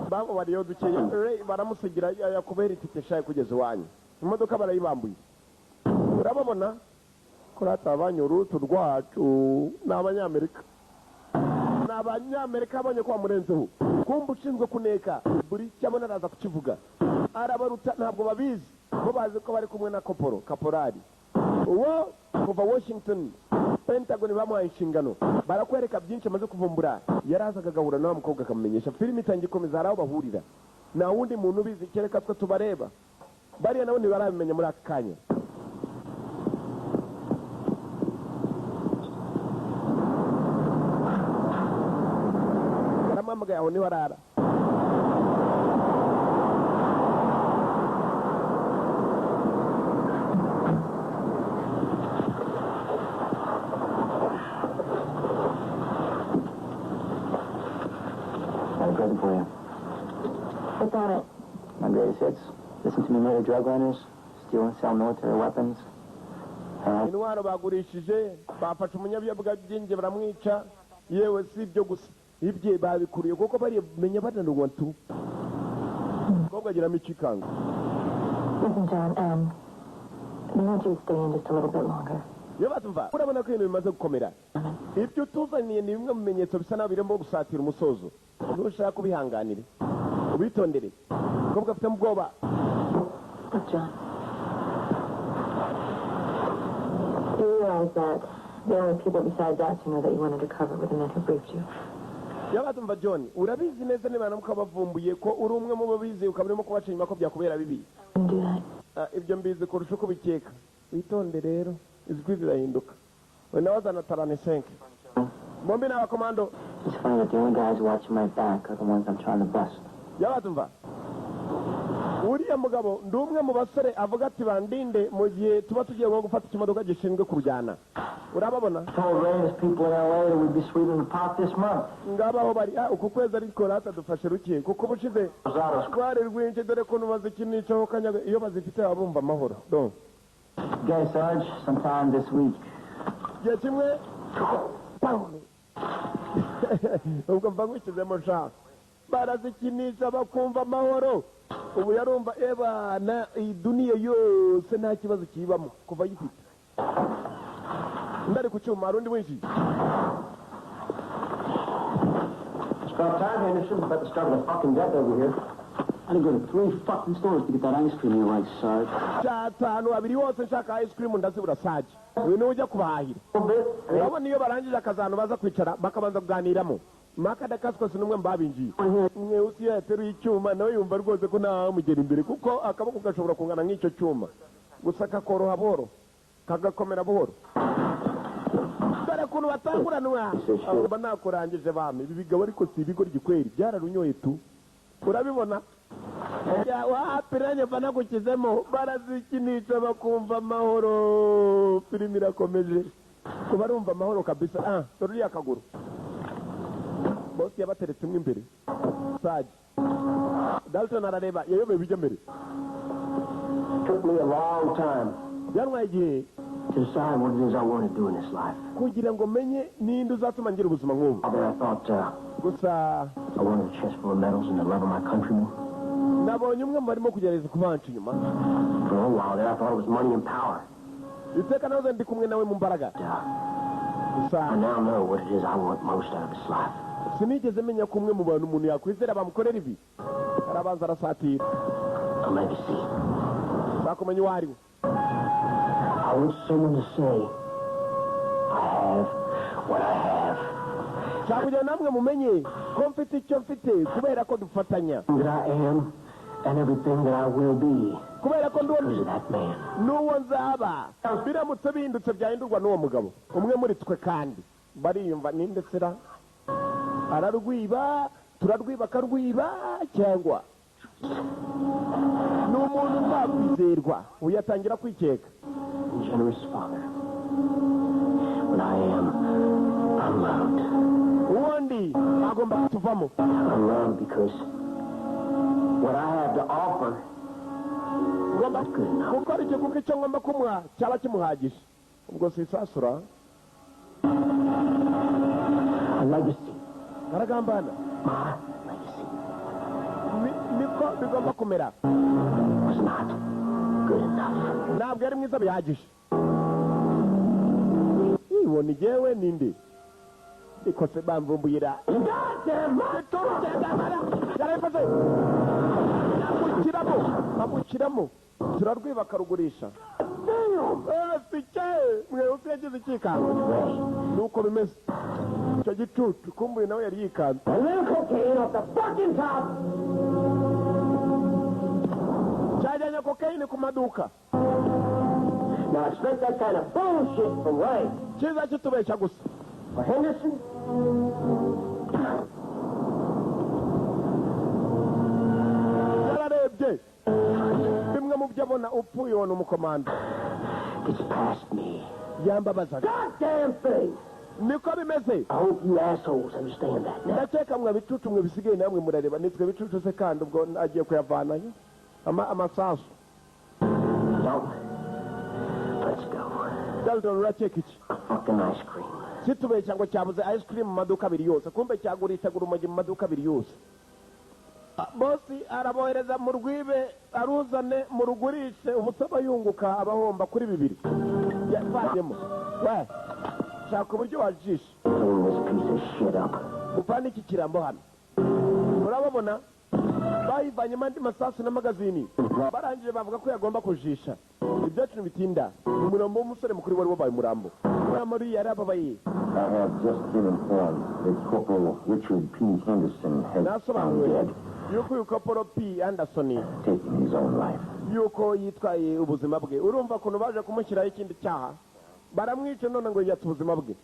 babo bariyo dukeye Ray baramusigira yakubera itike shaye kugeza iwanyu imodoka barayibambuye urababona ko ratabanye urutu rwacu n'abanyamerika abonye ko bamurenzeho kumva ushinzwe kuneka buri cyabona araza kukivuga arabaruta ntabwo babizi bo bazi ko bari kumwe na kaporari uwo kuva Washington Pentagon bamuhaye inshingano barakwereka byinshi amaze kuvumbura yarazaga agahura n'uwo mukobwa akamumenyesha filime itangiye ikomeza hari aho bahurira nta wundi muntu ubizi kereka twe tubareba bariya nabo ntibarabimenya muri aka kanya uramuhamagaye aho niho arara. Got a present for you. What's on it? My greatest hits. Listen to me, murder drug runners, steal and sell military weapons. Intwaro bagurishije, bafashe umunyabyabwenge baramwica, yewe si ibyo gusa. Ibye babikuriye kuko bari menya bananirwa tu. Kobwa agira mikikanga. Listen, John, I want you to stay in just a little bit longer. Yabatumva, urabona ko ibintu bimaze gukomera. Ibyo tuzaniye ni bimwe mu bimenyetso bisa naho birimo gusatira umusozo. Ntushaka kubihanganire. Ubitondere. Kobwa afite ubwoba. Look, John. You realize that the only people besides us who know that you went undercover were the men who briefed you. Yabatumva John, urabizi neza niba namuka bavumbuye ko uri umwe mu babizi ukabirimo kubacima ko byakubera bibi. And do that. Ibyo mbizi kurusha uko bikeka. Witonde rero, izwi zirahinduka. We nawazana tarane 5. Mombi na komando. It's funny that the only guys watching my back are the ones I'm trying to bust. Yabatumva. Uriya mugabo ndi umwe mu basore avuga ati bandinde mu gihe tuba tugiye nko gufata ikimodoka gishinzwe kurujyana. Urababona? Told Reyes people in LA that we'd be sweeping the pot this month. Ngabaho bari uku kwezi ariko rata dufashe rukiye kuko ubushize twari rwinshi dore ko nubazikinishaho kanyaga iyo bazifite abumva amahoro. Donc Guy Sarge, sometime this week. gihe kimwe ubwo mva ngwishyizemo sha barazikinisha bakumva amahoro. Ubu yarumva eba na duniya yose nta kibazo kibamo kuva yifite. Ndari ku cyuma rundi winshi. It's about time, Henderson. About to start with a fucking death over here. I had to go to 3 fucking stores to get that ice cream you like, Sarge. Cyatanu abiri wose nshaka ice cream ndazibura Sarge. Uyu niwe ujya kubahira. Urabona iyo barangije akazano baza kwicara bakabanza kuganiramo. Makada kaskose numwe mbabinjiye. Mwe usiye yateruye icyuma nawe yumva rwose ko nta mugera imbere kuko akaboko gashobora kungana nk'icyo cyuma. Gusa kakoroha boro. Kagakomera buhoro. Dore kuntu batanguranwa. Aba nakurangije bami. Ibi bigabo ariko si ibigo ry'ikweri byararunyoye tu. Urabibona? Ya wapiranye bana gukizemo barazikinisha bakumva amahoro. Filimi irakomeje. Kubarumva amahoro kabisa. Dore yakaguru. Bosi yabateretse imwe imbere. Saji. Dalton arareba yayobe bijya mbere. Took me a long time Yanwa igihe to decide what it is I want to do in this life. kugira ngo menye ninde uzatuma ngira ubuzima nk'ubu. But I thought Gusa I wanted a chest full of medals and the love of my countrymen. nabonye umwe barimo kugerageza kubanca inyuma. For a while there, I thought it was money and power. Iteka nazo ndi kumwe nawe mu mbaraga. Gusa I now know what it is I want most out of this life. sinigeze menya ko umwe mu bantu umuntu yakwizera bamukorera ibi. Arabanza arasatira. A legacy. Bakumenya uwo ari we. I want someone to say, I have what I have. Cyakugira namwe mumenye ko mfite icyo mfite kubera ko dufatanya. That I am and everything that I will be Kubera ko because of that man. n'uwo nzaba. Biramutse bihindutse byahindurwa n'uwo mugabo. Umwe muri twe kandi bariyumva ninde sera ararwiba turarwiba akarwiba cyangwa ni umuntu ntakwizerwa uyatangira kwikeka. Generous father. When I am unloved. Uwundi agomba kutuvamo. Unloved because what I have to offer is not good enough. gukora icyo kuko icyo ngomba kumuha cyaba kimuhagije. Ubwo sisasura A legacy. karagambana My legacy niko bigomba kumera. was not good enough. Ntabwo yari mwiza bihagije. Iwo ni jewe ninde ikose bamvumbuyira amukiramo turarwiba akarugurisha. Sike mwe usiyagize ikikango nuko bimeze icyo gicucu kumbuye nawe yari yikanze. A little cocaine off the fucking top. Cyajyanye kokayine ku maduka. Now expect that kind of bullshit from Ray. Kiza kitubeshya gusa. For Henderson, bimwe mu byo abona upfuye ubona umukomando It's past me. yambabazaga Goddamn thing! niko bimeze. I hope you assholes understand that now. ndakeka mwe bicucu mwe bisigaye namwe murareba nitwe bicucu se kandi ubwo agiye kuyavanayo amasasu. Dalton, let's go. Dalton urakeka iki? Fucking ice cream. situbeshya ngo cyabuze ice cream mu maduka abiri yose kumbe cyagurishaga urumogi mu maduka abiri yose. Bosi arabohereza mu rwibe aruzane mu rugurishe ubusaba yunguka abahomba kuri 2 yavanyemo. We shaka uburyo wajisha Clean this piece of shit up. upana iki kirambo hano urababona bayivanyemo andi masasu n'amagazini barangije bavuga ko yagomba kujisha ibyacu bitinda umurambo w'umusore mukuru wari wabaye umurambo muri yari ababaye. I have just been informed that Corporal Richard P. Henderson has found nasobanuye dead, yuko uyu Corporal P. Anderson taking his own life. yuko yitwaye ubuzima bwe. urumva ukuntu baje kumushyiraho ikindi cyaha baramwica none ngo yatse ubuzima bwe.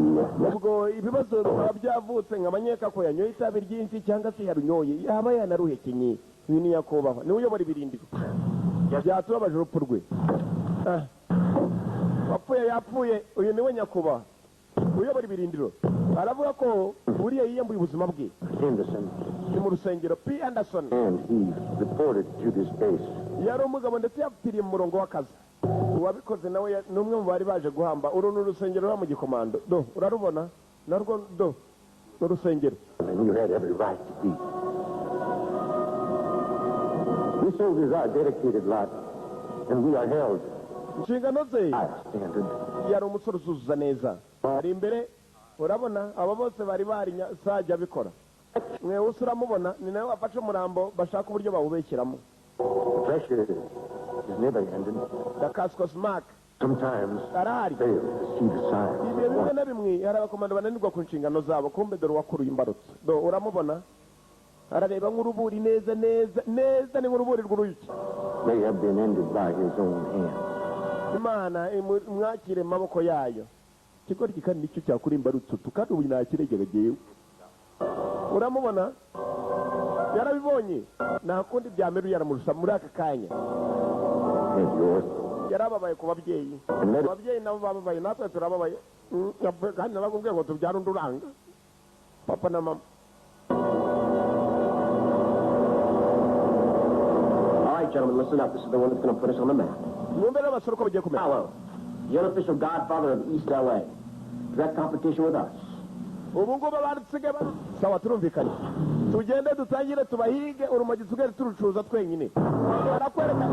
ubwo ibibazo biba byavutse nk'abanyeka ko yanyoye itabi ryinshi cyangwa se yarunyoye yaba yanaruhekenye. uyu ni nyakubahwa niwe uyobora ibirindiro byatubabaje urupfu rwe. wapfuye yapfuye uyu niwe nyakubahwa uyobora ibirindiro aravuga ko uriya yiyambuye ubuzima bwe. Henderson, ni mu rusengero P. Anderson and he reported to this base. yari umugabo ndetse yapfiriye mu murongo w'akazi. uwabikoze nawe ni umwe mu bari baje guhamba. uru ni urusengero ruba mu gikomando do urarubona narwo do ni urusengero. And you had every right to be. We soldiers are a dedicated lot, and we are held inshingano ze high standard. yari umusore uzuzuza neza. ari imbere urabona aba bose bari sajya abikora. mwe wese uramubona ni nawe wafashe umurambo bashaka uburyo bawubeshyiramo. Pressure is never ending. Dacascos Mark Sometimes arahari. fail to see the sign. ibihe bimwe na bimwe hari abakomando bananirwa ku nshingano zabo kumbe dore uwakuruye imbarutso do uramubona arareba nk'uruburi neza neza neza ni nk'uruburi rw'uruyuki. They have been ended by his own hand. imana mwakire mu maboko yayo. ikigoryi kandi nicyo cyakura imbarutso kandi ubu nakiregera jyewe. uramubona yarabibonye nta kundi byameruye aramurusha muri aka kanya. And yours. yarababaye ku babyeyi. ababyeyi nabo bababaye natwe turababaye. kandi nabakubwiye ngo tubyara undi uranga papa na mama. All right, gentlemen, listen up. This is the one that's going to put us on the map. mwumve n'abasore uko bagiye kumenya. Paolo, the unofficial godfather of East L.A. Direct competition with us. ubu ngubu barisigaye sawa turumvikanye. tugende dutangire tubahige urumogi tugere turucuruza twenyine. barakwereka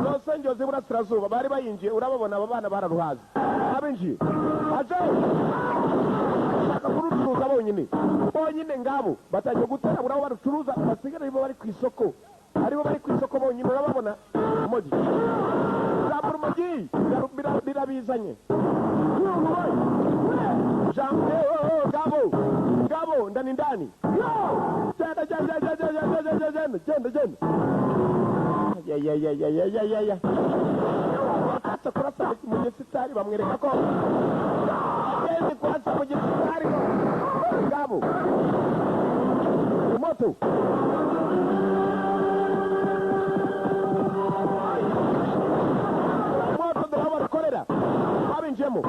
Los Angeles iburasirazuba bari bayinjiye urababona aba bana bararuhaze abinjiye aje bashaka kurucuruza bonyine ngabo batangiye gutera urabo barucuruza basigara aribo bari ku isoko bonyine urababona urumogi zabura urumogi birabizanye. Gabo ndani genda asa kurasa mu gisitari bamwereka ko ageze kurasa mu gisitari. Gabo moto dore barakorera babinjiyemo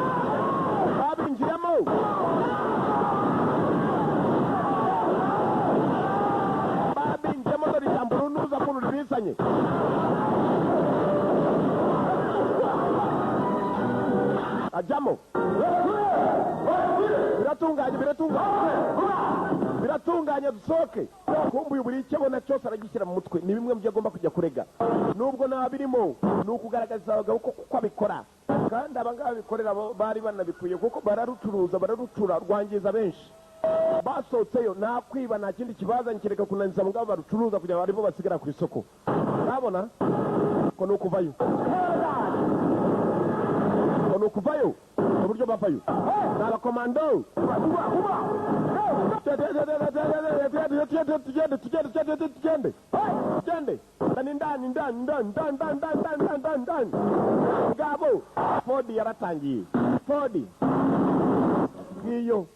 dore ijambo runuza kuntu ribisanye. ajyamo biratunganye dusohoke. kumbuye buri icyo abona cyose aragishyira mu mutwe. ni bimwe mu byo agomba kujya kurega nubwo nta birimo ni ukugaragaza abagabo ko abikora. kandi abangaba bikorera bari banabikwiye kuko bararucura rwangiza benshi. basohotseyo nta kwiba nta kindi kibazanye kereka kunaniza abangaba barucuruza kugira ngo aribo basigara ku isoko. urabona ko ni ukuvayo uburyo bavayo ni abakomando. tugende ndani ngabo. Ford yaratangiye. Ford ngiyo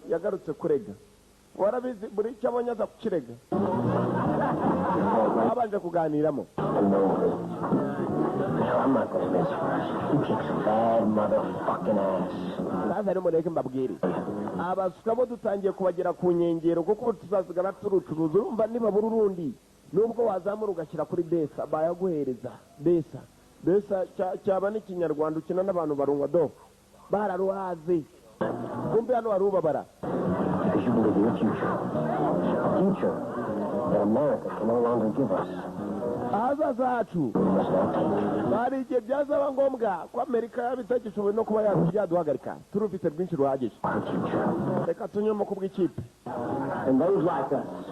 yagarutse kurega. warabizi buri icyo abonye aza kukirega. babanje kuganiramo. I'm not gonna miss her. He kicks bad motherfucking ass. Sasa rero mureke mbabwire abasuka bo dutangiye kubagera ku nkengero kuko tuzasigara turucuruza urumva nibabura urundi nubwo wazamura ugashyira kuri besa bayaguhereza besa cyaba n'ikinyarwanda ukina n'abantu barunwa do bararuhaze kumbe hano warubabara. Because you believe in your future. A future that America can no longer give us. ahazaza hacu hari igihe byazaba ngombwa ko Amerika yaba itagishoboye no kuba yaduhagarika turufite rwinshi ruhagije. Reka tunyemo kubw'ikipe. And those like us,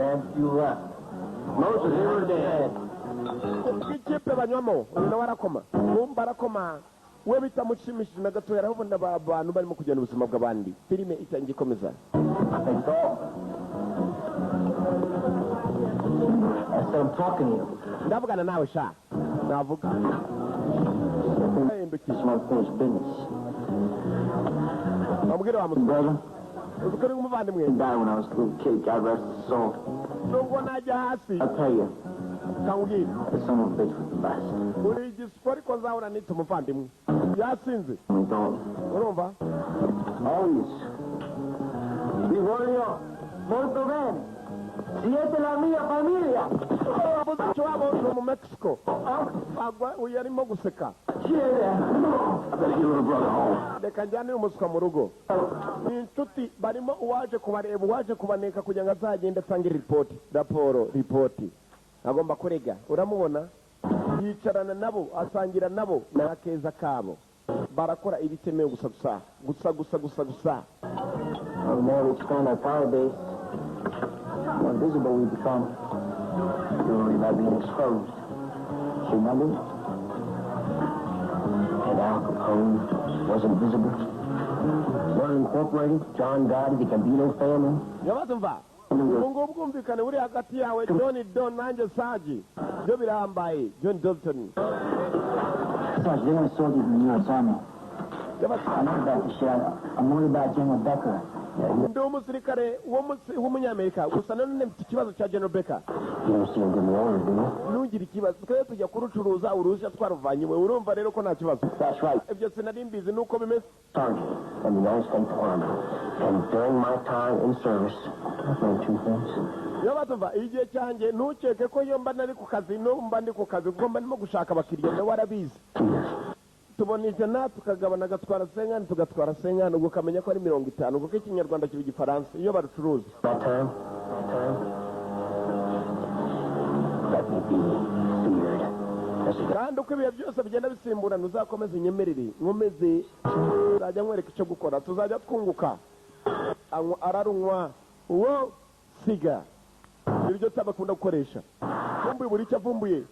and you left. Most of them are dead. Kubw'ikipe banywamo uyu nawe arakoma numva arakoma we bitamushimishije na gato yarabona abantu barimo kugenda ubuzima bw'abandi. Filime itangiye ikomeza. I said I'm talking to you. Ndavugana nawe sha navuga This is my first business. amubwire wa mutu Brother, uzukuri umuvandimwe he died when I was a little kid. God rest his soul. nubwo najya hasi I'll tell you, kangubwire the son of a bitch was the best. uri igiswa ariko nzahora nita umuvandimwe yasinze We don't. urumva Always. Livorio, molto bene. Siete la mia famiglia. abuze icyo waba uri mu Mexico agwa uyu arimo guseka. Cheers. I better get little brother home. reka njyane umuswa mu rugo ni inshuti barimo uwaje kubareba uwaje kubaneka kugira ngo azagende atange ripoti agomba kurega uramubona yicarana nabo asangira nabo n'akeza kabo barakora ibitemewe gusa. The more we expand our power base, the more visible we become. Purely by being exposed. Remember? And Al Capone wasn't visible. Murder Incorporated, John Gotti, the Gambino family. yabatumva ubu ngubu bwumvikane buri hagati yawe John Don nanjye Saji byo birambaye John Dalton. Sarge, they're going to sort you from the U.S. Army. I know about the shit. I'm worried about General Becker. ndi umusirikare w'umunyamerika gusa none mfite ikibazo cya General Becker. You don't see him give me orders, do you? ntugire ikibazo twese tujya kurucuruza uruhushya twaruvanye iwe urumva rero ko nta kibazo. That's right. ibyo sinari mbizi nuko bimeze. Sergeant of the United States Army. And during my time in service, I've learned two things. yabatumva igihe cyanjye ntukeke ko iyo mba nari ku kazi mba ndi ku kazi kuko mba ndimo gushaka abakiriya nawe warabizi. tubona ijana tukagabana agatwara senkani tugatwara senkani ubwo ukamenya ko ari 50 kuko ikinyarwanda kiba igifaransa iyo barucuruza. That time, let me be feared. kandi uko ibihe byose bigenda bisimburana uzakomeza inyemerere nkomeze uzajya nkwereka icyo gukora tuzajya twunguka ararunywa uwo siga ibyo tabakunda gukoresha vumbuye buri icyo avumbuye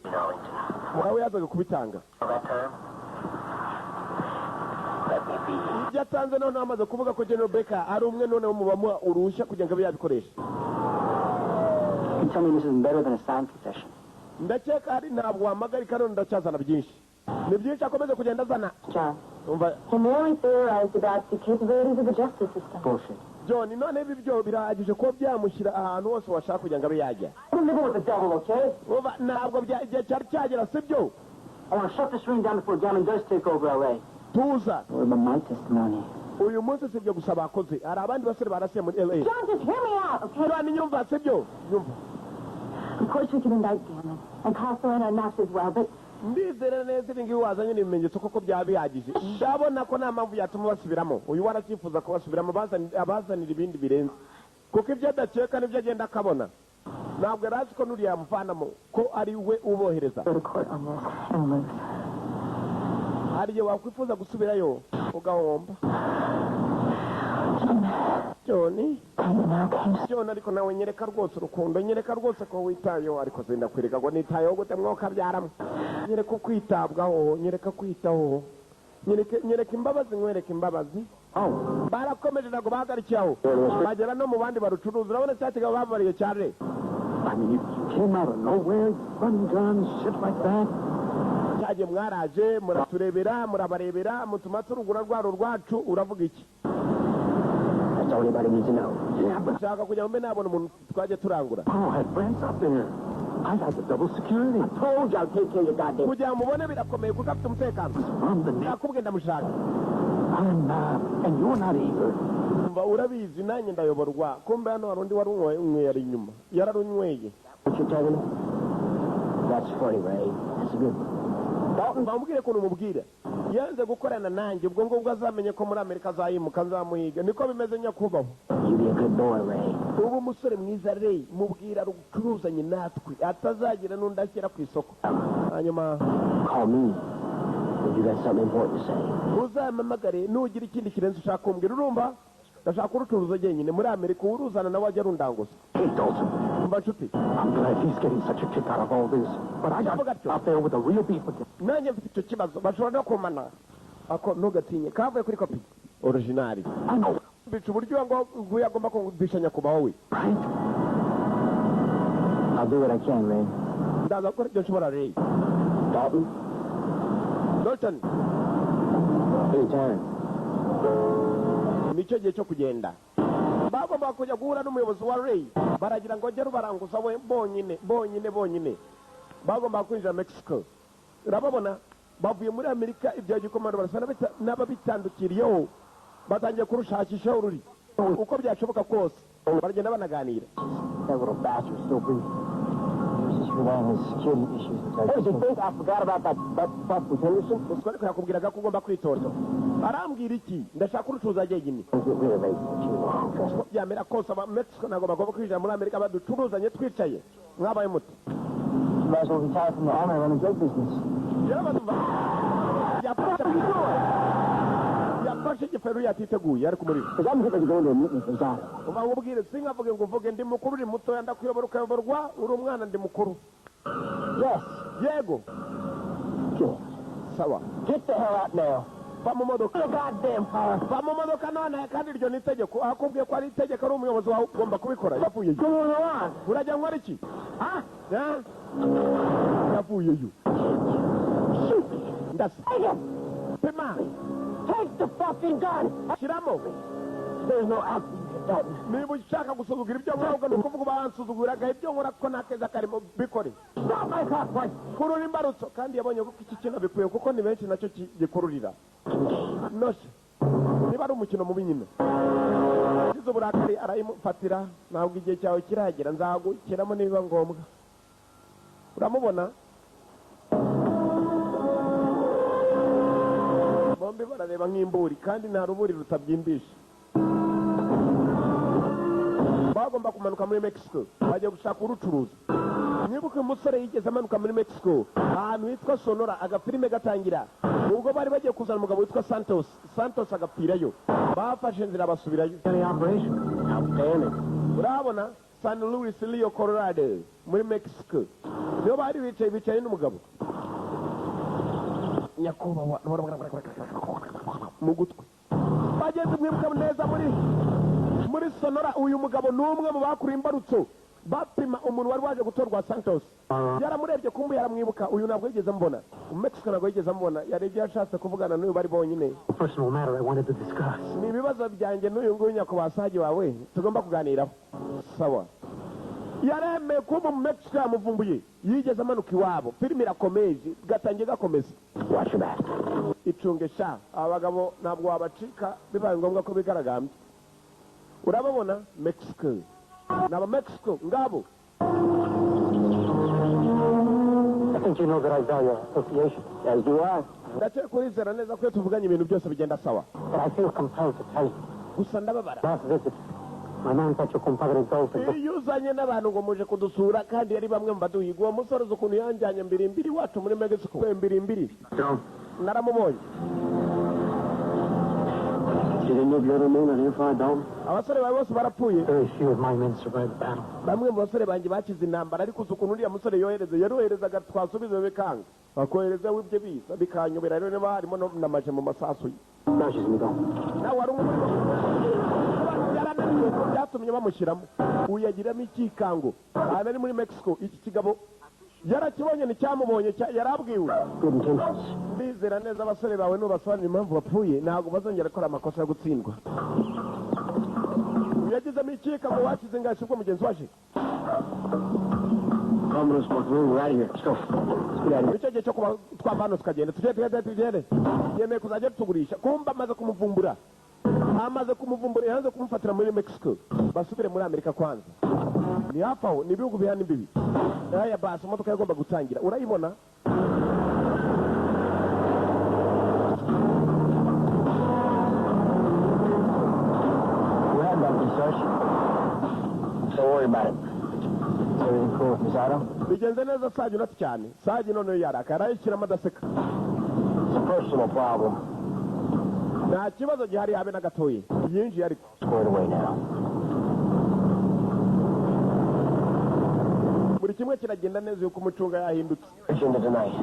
nawe yazaga kubitanga. ibyo atanze none amaze kuvuga ko General Becker ari umwe none mu bamuha uruhushya kugira ngo abe yabikoresha. You tell me this isn't better than a signed confession. ndakeka ari ntabwo wamagarika none ndacyazana byinshi ni byinshi akomeze kugenda azana. John, umva the more we theorized about the capabilities of the justice system. Bullshit. John none ibi byo birahagije ko byamushyira ahantu hose washaka kugira ngo abe yajya. I'm living with the devil, okay? umva ntabwo igihe cyari cyagera sibyo. I want to shut this ring down before Gammon does take over L.A. tuza What about my testimony? uyu munsi sibyo gusa bakoze hari abandi basore barasiye muri LA. John, just hear me out, okay? John nyumva sibyo nyumva. Of course we can indict Gammon and Costello and Knox as well, but ndizera neza ibi ngibi wazanye n'ibimenyetso koko byaba bihagije ndabona ko nta mpamvu yatuma basubiramo uyu waracyifuza ko basubiramo abazanira ibindi birenze kuko ibyo adakeka nibyo agenda akabona ntabwo yari azi ko n'uriya yamuvanamo ko ari we ubohereza. go to court on this and lose. hari igihe wakwifuza gusubirayo ugahomba. John John ariko nawe nyereka rwose urukundo nyereka rwose ko witayeho ariko zenda kwereka ngo nitayeho gute mwoka byaramo nyereka kwitabwaho nyereka kwitaho nyereka imbabazi nkwereka imbabazi. barakomeje ntabwo bahagarikiye aho bagera no mu bandi barucuruza urabona cya kigabo bavariye cyane. I mean, you came out of nowhere, running guns, shit like that. cyagiye mwaraje muraturebera murabarebera mutuma turugura rwaro rwacu uravuga iki. That's all anybody needs to know. Yeah, but nshaka kugira ngo mbe nabona umuntu twajya turangura Paul had friends up there. I got the double security. I told you I'll take care of your goddamn... kugira ngo mubone birakomeye kuko afite umutekano From the net. nakubwe ndamushaka And you're not either. umva urabizi nanjye ndayoborwa kumbe hano hari undi wari unyweye ari inyuma yararunyweye What you telling me? That's funny, Ray. That's a good one. Dalton bamubwire ukuntu umubwira yanze gukorana nanjye ubwo ngubwo azamenye ko muri amerika azayimuka nzamuhiga niko bimeze nyakubahwa You be a good boy, Ray. ubu umusore mwiza Ray mubwira rucuruzanye natwe atazagira n'undi ashyira ku isoko hanyuma Call me if you got something important to say. uzampamagare nugira ikindi kirenze ushaka kumbwira urumva ndashaka urucuruza jyenyine muri amerika uruzana nawe ajya rundanguza Hey, Dalton. umva nshuti I'm glad he's getting such a kick out of all this. But I got out there with the real people. nanjye mfite icyo kibazo bashobora no kumana ako ntugatinye kavuye kuri kopi originali I know. bica uburyo ngo nguyu agomba kumvisha nyakubahwa we Right? I'll do what I can, Ray. ndaza gukora ibyo nshobora Ray Dalton, Dalton anytime. nicyo gihe cyo kugenda bagomba kujya guhura n'umuyobozi wa Ray baragira ngo ajye rubaranguza we bonyine bagomba kwinjira Mexico urababona bavuye muri amerika ibya gikomando barasa n'ababitandukiriyeho batangiye kurushakishaho ruri uko byashoboka kose baragenda banaganira That little bastard still breathing. He was just relying on his security issues. Hey, did you think I forgot about that stuff with Henderson? gusa ariko yakubwiraga ko ugomba kwitonda arambwira iki ndashaka urucuruza jyenyine Don't get rid of it too long. Trust me. byamera kose aba Mexico ntabwo bagomba kwinjira muri amerika baducuruzanye twicaye mwabaye muti You might as well retire from the army and run a drug business. yafashe igiferu yatiteguye ari kumuriro Because I'm going to go into a meeting for Zara. uba nkubwire sinkavuge ngo uvuge ndi mukuru uri mutoya ndakuyobora ukayoborwa uri umwana ndi mukuru Yes. yego Sure. sawa Get the hell out now. va mu modoka Get the goddamn car. va mu modoka none kandi iryo ni itegeko akubwiye ko ari itegeko ari umuyobozi wawe ugomba kubikora yavuyeyo Come on. urajya nkora iki Huh? yavuyeyo Shoot. ndasa Take him. pima Take the fucking gun. shyiramo There's no acting, Dalton. niba ushaka gusuzugura ibyo nkora ubwo ni ukuvuga ubansuzuguraga ibyo nkora ko nta keza karimo bikore Stop my car, Frank. kurura imbarutso kandi yabonye ko iki kintu bikwiye kuko ni benshi nacyo gikururira noshe niba ari umukino mubi nyine ugize uburakari arayimufatira ntabwo igihe cyawe kiragera nzagukiramo nibiba ngombwa uramubona bombi barareba nk'imburi kandi nta ruburi rutabyimbisha bagomba kumanuka muri Mexico bagiye gushaka urucuruzi mwibuke umusore yigeze amanuka muri Mexico ahantu hitwa Sonora agafilime gatangira ubwo bari bagiye kuzana umugabo witwa Santos agapfirayo bafashe inzira basubirayo Outstanding. urabona San Luis Rio Colorado muri Mexico niyo bari bicaye n'umugabo nyakubahwa mu gutwi bageze mwibuka neza muri Sonora uyu mugabo ni umwe mu bakuriye imbarutso bapima umuntu wari waje gutorwa Santos yaramurebye kumbu yaramwibuka uyu ntabwo yigeze mbona Mexico ntabwo yigeze mbona yarebye yashatse kuvugana n'uyu bari bonyine Personal matter I wanted to discuss. ni ibibazo byanjye n'uyu nguyu nyakubahwa Sage wawe tugomba kuganiraho sawa yaremeye kuba mu Mexico yamuvumbuye yigeze amanuka iwabo filime irakomeje gatangiye gakomeza Watch your back. icunge sha abagabo ntabwo wabacika bibaye ngombwa ko bigaragambye urababona Mexico n'aba Mexico ngabo I think you know that I value our association. As do I. ndakeka kurizera neza ko iyo tuvuganye ibintu byose bigenda sawa But I feel compelled to tell you. gusa ndababara Last visit, my man got your compadre Dalton. iyo uzanye n'abantu ngo muje kudusura kandi yari bamwe mu baduhiga uwo musore uzi ukuntu yanjyanye mbirimbiri wacu muri Mexico mbirimbiri naramubonye You didn't know the other men on here for Dalton? abasore bawe bose barapfuye Very few of my men survived the battle. bamwe mu basore banjye bakize intambara ariko uzi ukuntu uriya musore yaroherezaga twasubiza bikanga akohereza wibye biza bikanyobera rero niba harimo n'amaje mu masasu ye Smashes me down. nawe wari umwe yarananiwe ko byatumye bamushyiramo uyagiramo ikikango ahantu ari muri Mexico iki kigabo yarakibonye nticyamubonye yarabwiwe Good intentions. ndizera neza abasore bawe nubasobanurira impamvu bapfuye ntabwo bazongera gukora amakosa yo gutsindwa urukiko ngo wakize ngashi bwo mugenzi waje Commodore Smoking, we're out of here. Let's go. Let's get out of here. icyo gihe cyo kuba twavana tukagenda tugende yemeye kuzajya tugurisha kumba amaze kumuvumbura yanze kumufatira muri Mexico basubire muri Amerika kwanza ni hafi aho ni ibihugu bihana imbibi aya basi imodoka yagomba gutangira urayibona Don't worry about it. Is everything cool with Miss Otto? bigenze neza Saji unati cyane Saji none yaraka arayishyiramo adaseka It's a personal problem. nta kibazo gihari habe na gatoye yinjiye ariko Squared away now. buri kimwe kiragenda neza yuko umucunga yahindutse Reach into tonight.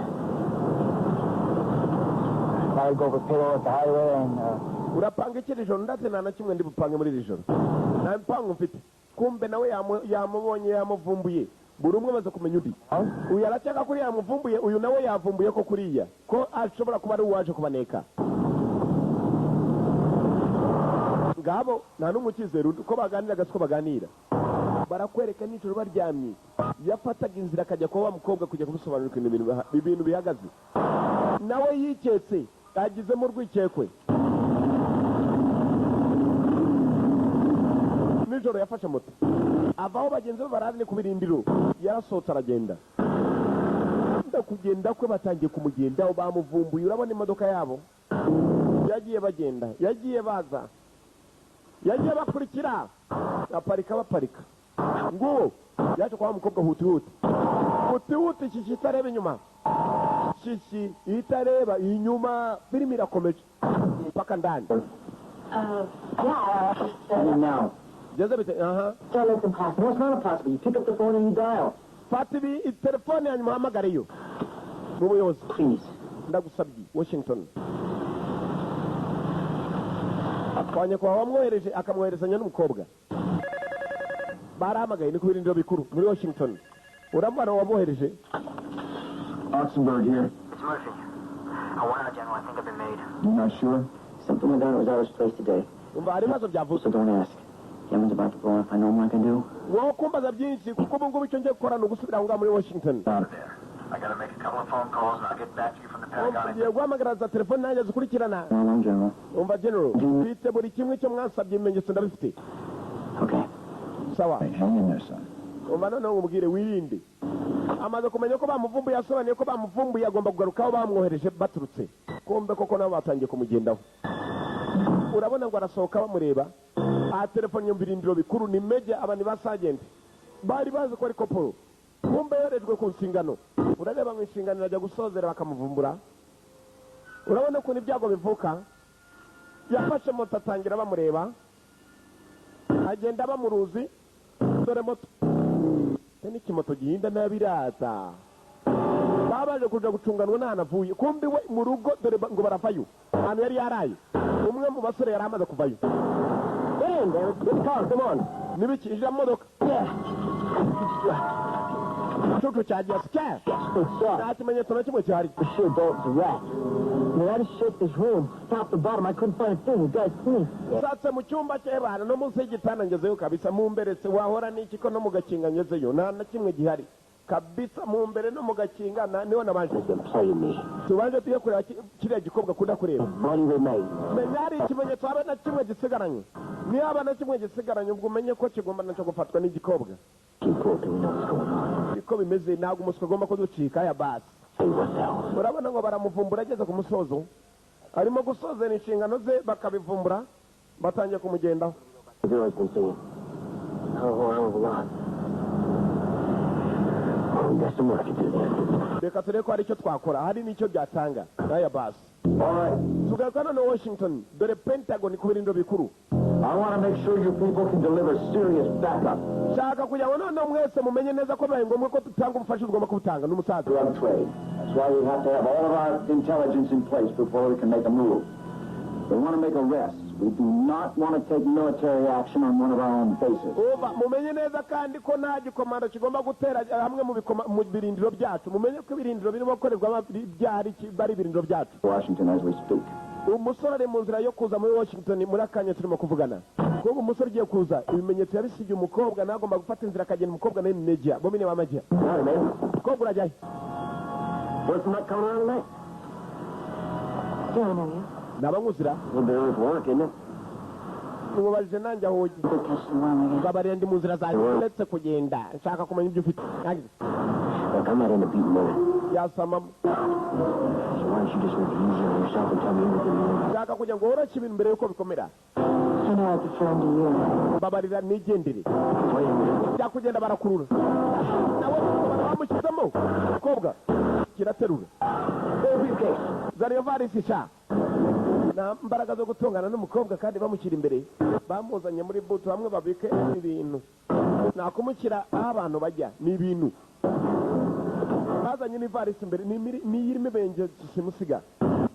I'll go over pillow at the highway and, urapanga iki iri joro ndetse nta na kimwe ndi bupange muri iri joro nta mpangu mfite kumbe nawe yamubonye yamuvumbuye buri umwe amaze kumenya undi uyu aracyaka kuri yamuvumbuye uyu nawe yavumbuye ko kuriya ko ashobora kuba ari uwaje kubaneka ngabo nta n'umwe ukizera uko baganira ko baganira barakwereka nijoro baryamye yafataga inzira akajya kuba wa mukobwa kujya kumusobanurira ibintu bihagaze nawe yiketse agizemo urwikekwe nijoro yafashe moto avaho bagenzi be barari ku birindiro yarasohotse aragenda kugenda kwe batangiye kumugendaho bamuvumbuye urabona imodoka yabo yagiye bagenda yagiye baza yagiye bakurikira baparika nguwo yaje kwa mukobwa huti shishi itareba inyuma shishi itareba inyuma filimi irakomeje paka ndani now. Jeze bite So it's impossible. No, it's not impossible. You pick up the phone and you dial. Fatibi telefone hanyuma hamagariyo mubuyobozi Please. ndagusabye Washington apanye kwa wamwohereje akamwoherezanya n'umukobwa barahamagaye ni ku birindiro bikuru muri Washington urabona wamwohereje Oxenberg here. It's Murphy. I went out, General. I think I've been made. You're not sure? Something went down at Rosato's place today. umva hari ibibazo byavutse So don't ask. Yemen's about to blow up. I know what I can do. wowe kumbaza byinshi kuko ubu ngubu icyo ngiye gukora ni ugusubira aho ngaho muri Washington Out of There. I gotta make a couple of phone calls and I'll get back to you from the Pentagon. ngiye guhamagara za telefone nanjye zikurikirana No, no, General. umva General mfite buri kimwe cyo mwasabye ibimenyetso ndabifite Okay. sawa Hey, hang in there, son. umva noneho umubwire wirinde amaze kumenya ko bamuvumbuye asobanuye ko bamuvumbuye agomba kugaruka aho bamwohereje baturutse kumbe koko nabo batangiye kumugendaho urabona ngo arasohoka bamureba aha telefone yo mu birindiro bikuru ni meja abantu ba sagenti bari bazi ko ari koporo kumbe yorejwe ku nshingano urareba mu nshingano irajya gusozera bakamuvumbura urabona ukuntu ibyago bivuka yafashe moto atangira bamureba agenda bamuruzi dore moto n'ikimoto gihinda n'abirata babaje kuja gucunganwa n'ahantu avuye kumbi we mu rugo dore ngo baravayo ahantu yari yaraye umwe mu basore yari amaze kuvayo nibiki ija modoka cucu cyagiye sikaya nta kimenyetso na kimwe gihari Sure, Bolt's a rat. You know, I just shake this room, top to bottom. I couldn't find a thing. The guy's clean. satse mu cyumba cye bana no munsi y'igitanda ngezeyo kabisa mu mberetse wahora n'iki ko no mu gakinga ngezeyo nta na kimwe gihari kabisa mu mbere no mu gakinga niho nabanje Play me. tubanje tuye kureba kiriya gikobwa kuda kureba Money remains. menya hari ikimenyetso habe na kimwe gisigaranye niyo haba na kimwe gisigaranye ubwo umenye ko kigomba nacyo gufatwa n'igikobwa Keep cool till we know what's going on. niko bimeze ntabwo umuswa agomba kuducika ya basi Say what now? urabona ngo baramuvumbura ageze ku musozo arimo gusozera inshingano ze bakabivumbura batangiye kumugendaho The girl's been singing. Oh, hell of a lot. Oh, we got some work to do there. reka turebe ko hari icyo twakora hari n'icyo byatanga n'aya basi tugaruka none Washington dore Pentagon ku birindiro bikuru I want to make sure you people can deliver serious backup. shaka kugira ngo noneho mwese mumenye neza ko bibaye ngombwa ko dutanga ubufasha tugomba kubutanga n'umusaza Drug trade. That's why we have to have all of our intelligence in place before we can make a move. We want to make arrests. We do not want to take military action on one of our own bases. uba mumenye neza kandi ko nta gikomando kigomba gutera hamwe mu birindiro byacu mumenye ko ibirindiro birimo gukorerwamo byari bari ibirindiro byacu Washington as we speak. umusore ari mu nzira yo kuza muri Washington muri akanya turimo kuvugana kuko umusore ugiye kuza ibimenyetso yabisigiye umukobwa nagomba gufata inzira akagenda umukobwa nawe Megia bomine wa Megia umukobwa urajyayo What's not coming around tonight? Yeah, I know you. nabanguzira We'll be early for work, isn't it? umubajije nanjye aho ujya ugabarira ndi mu nzira zanjye uretse kugenda nshaka kumenya ibyo ufite Look, I'm not into beating women. yasamamo So why don't you just make it easy on yourself and tell me everything you know? nshaka kugira ngo woroshye ibintu mbere yuko bikomera I know I prefer him to you. babarira nigendere Wait a minute. byakugenda barakurura nawe bamushyizemo umukobwa kiraterura zana iyo varisi sha nta mbaraga zo gutungana n'umukobwa kandi bamushyira imbere bamuzanye muri butu hamwe babike ibintu nta kumushyira aho abantu bajya ni ibintu bazanye n'ivarisi imbere n'iyirimo ibenge simusiga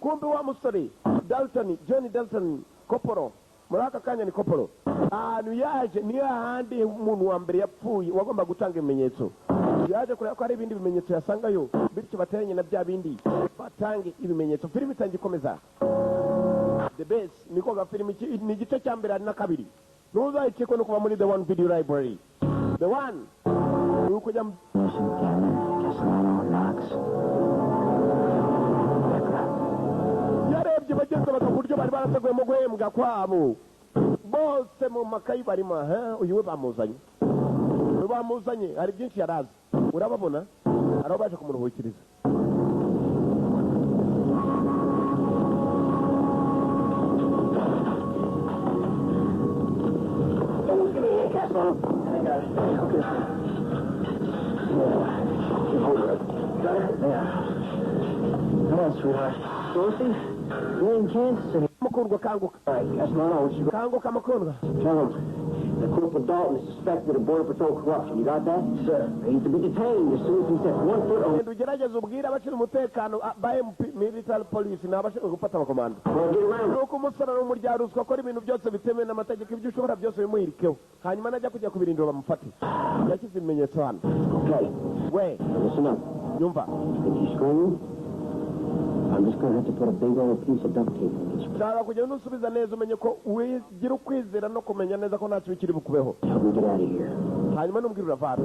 kumbe wa musore Dalton John Dalton Koporo muri aka kanya ni Koporo ahantu yaje niyo hahandi umuntu wa mbere yapfuye wagomba gutanga ibimenyetso yaje kureba ko hari ibindi bimenyetso yasangayo bityo bateranye na bya bindi batange ibimenyetso filime itangiye ikomeza The Best niko ga filime ni igice cya mbere na kabiri ntuzayicikwe no kuva muri The One Video Library The One ni ukujya yarebye bageze bakaburyo bari barateguyemo guhembwa kwabo bose mu makayi barimo uyu we bamuzanye hari byinshi yarazi urababona hari aho baje kumuruhukiriza mukundwa kanguka kanguka mukundwa The Corporal Dalton is suspected of Border Patrol corruption. You got that? Sir. He's to be detained as soon as he sets 1 foot on... ugerageza ubwira abashinzwe umutekano ba MP military police n'abashinzwe gufata abakomando nuko umusore n'umuryarutswa akora ibintu byose bitemewe n'amategeko ibyo ushobora byose bimuhirikeho hanyuma najya kujya kubirindira bamufate yashyize ibimenyetso hano Okay. we Listen up. nyumva If you scream, I'm just going to have to put a big old piece of duct tape on this. nshaka kugenda usubiza neza umenye ko wigira ukwizera no kumenya neza ko ntacyo bikiri bukubeho Help me get out of here. hanyuma n'umbwira uravana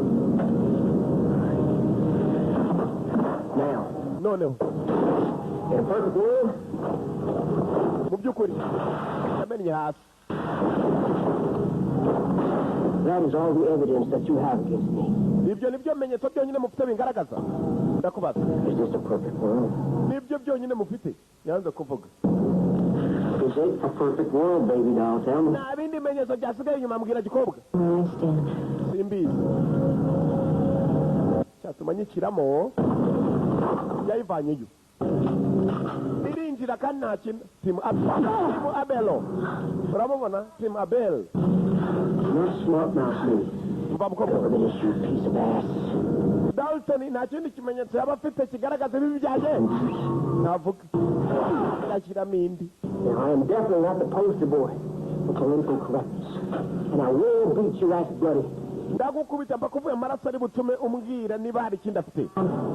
Now, noneho in a perfect world, mu by'ukuri yamennye hasi that is all the evidence that you have against me. ibyo nibyo bimenyetso byonyine mufite bingaragaza ndakubaza Is this a perfect world? nibyo byonyine mufite yanze kuvuga Is it a perfect world, baby doll? Tell me. nta bindi bimenyetso byasigaye inyuma mbwira gikobwa Where I stand. simbizi cyatuma nyishyiramo yayivanyeyo irinjira kandi nta kintu timu abelo urabubona timu abel You're smart mouth me. mva mukobwa Look at this, you piece of ass. Dalton nta kindi kimenyetso yaba afite kigaragaza ibi byanjye navuga yashyiramo indi Now, I am definitely not the poster boy for political correctness. And I will beat your ass bloody. ndagukubita mba kuvuye amaraso ari butume umbwira niba hari ikindi afite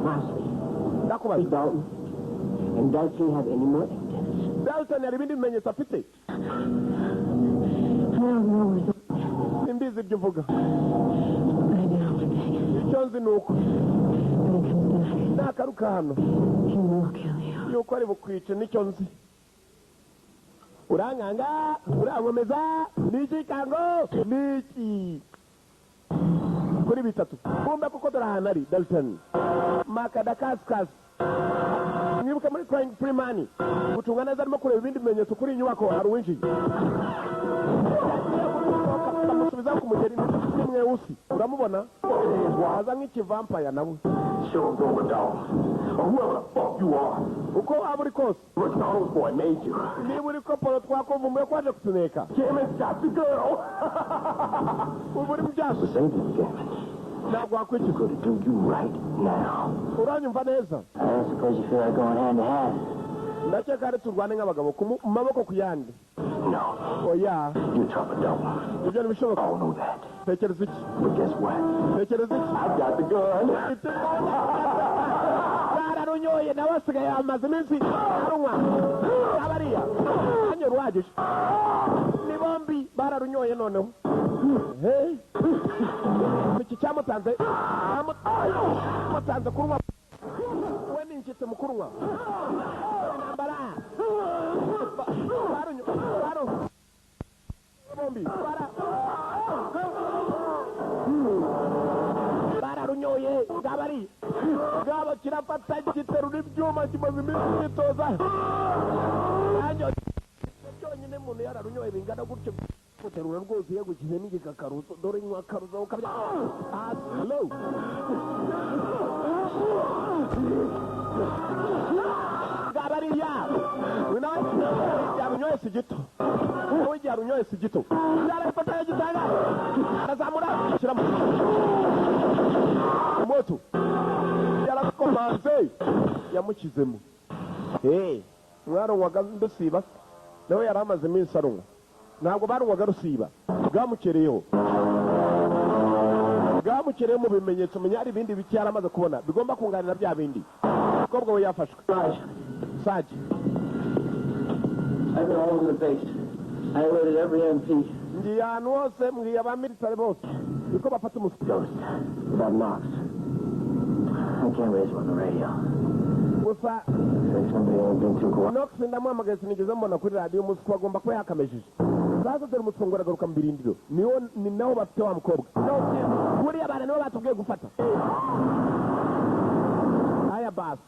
Lastly, ndakubaza Big Dalton. And does he have any more evidence? Dalton hari ibindi bimenyetso afite I don't know where simbizi ibyo uvuga but I know one thing. icyo nzi ni uko When he comes back, nakaruka hano he will kill you. yuko ari bukwice nicyo nzi urankanga urankomeza niki kango niki kuri bitatu kumbe kuko dore ahantu ari Dalton makadakasikasi mwibuke muri crying free money gucunga neza arimo kureba ibindi bimenyetso kuri iyi nyubako hari uwinjiye bamusubiza ku mugeri n'imwe usi uramubona waza nk'ikivampaya nawe Show him over, dog. Or whoever the fuck you are. uko waba uri kose McDonald's boy made you. niba uri ko polo twakuvumbuye kwaje kutuneka Gammon got the girl. ubu uri mu byaso Save you, Gammon. ntabwo wakwikiza Gonna do you right now. uranyumva neza I don't suppose you feel like going hand to hand. ndakeka ari turwane nk'abagabo ku maboko ku yandi No, oya you're tough and dumb. ibyo ntibishoboka I don't know that. tekereza iki But guess what? tekereza iki I got the gun. bararunyoye nawe asigaye amaze iminsi arunywa abariya nanjye ruhagije ni bombi bararunyoye noneho iki cyamutanze mutanze kunywa we ni inshyitsi mu kunywa intambara bombi bararunyoye ngabari ngabo kirafata giterura ibyuma kimaze iminsi gitoza nanjye cyonyine umuntu yararunyoye bingana gutyo guterura rwose yagukize n'igikakaruzo dore nywa karuzo ukabya hello ngabariya yarunyoye si gito wowe yarunyoye si gito yarafata yagitanga arazamura ashyiramo moto yarakomanze yamukizemo mwarunywaga ndusiba nawe yari amaze iminsi arunywa ntabwo barunywaga rusiba bwamukereyeho mu bimenyetso menya hari ibindi biki yaramaze kubona bigomba kunganira bya bindi umukobwa we yafashwe Saji I've been all over the base. I alerted every MP. ngiye ahantu hose mbwiye abamilitari bose niko bafata umusirikare About Knox. I can't raise him on the radio. gusa Say somebody ain't been too quiet. Knox ndamuhamagaye sinigeze mbona kuri radiyo umusiko agomba kuba yakamejeje sasa dore umusiko aragaruka mu birindiro ni naho bafite wa mukobwa buriya bana nibo batubwiye gufata aya basi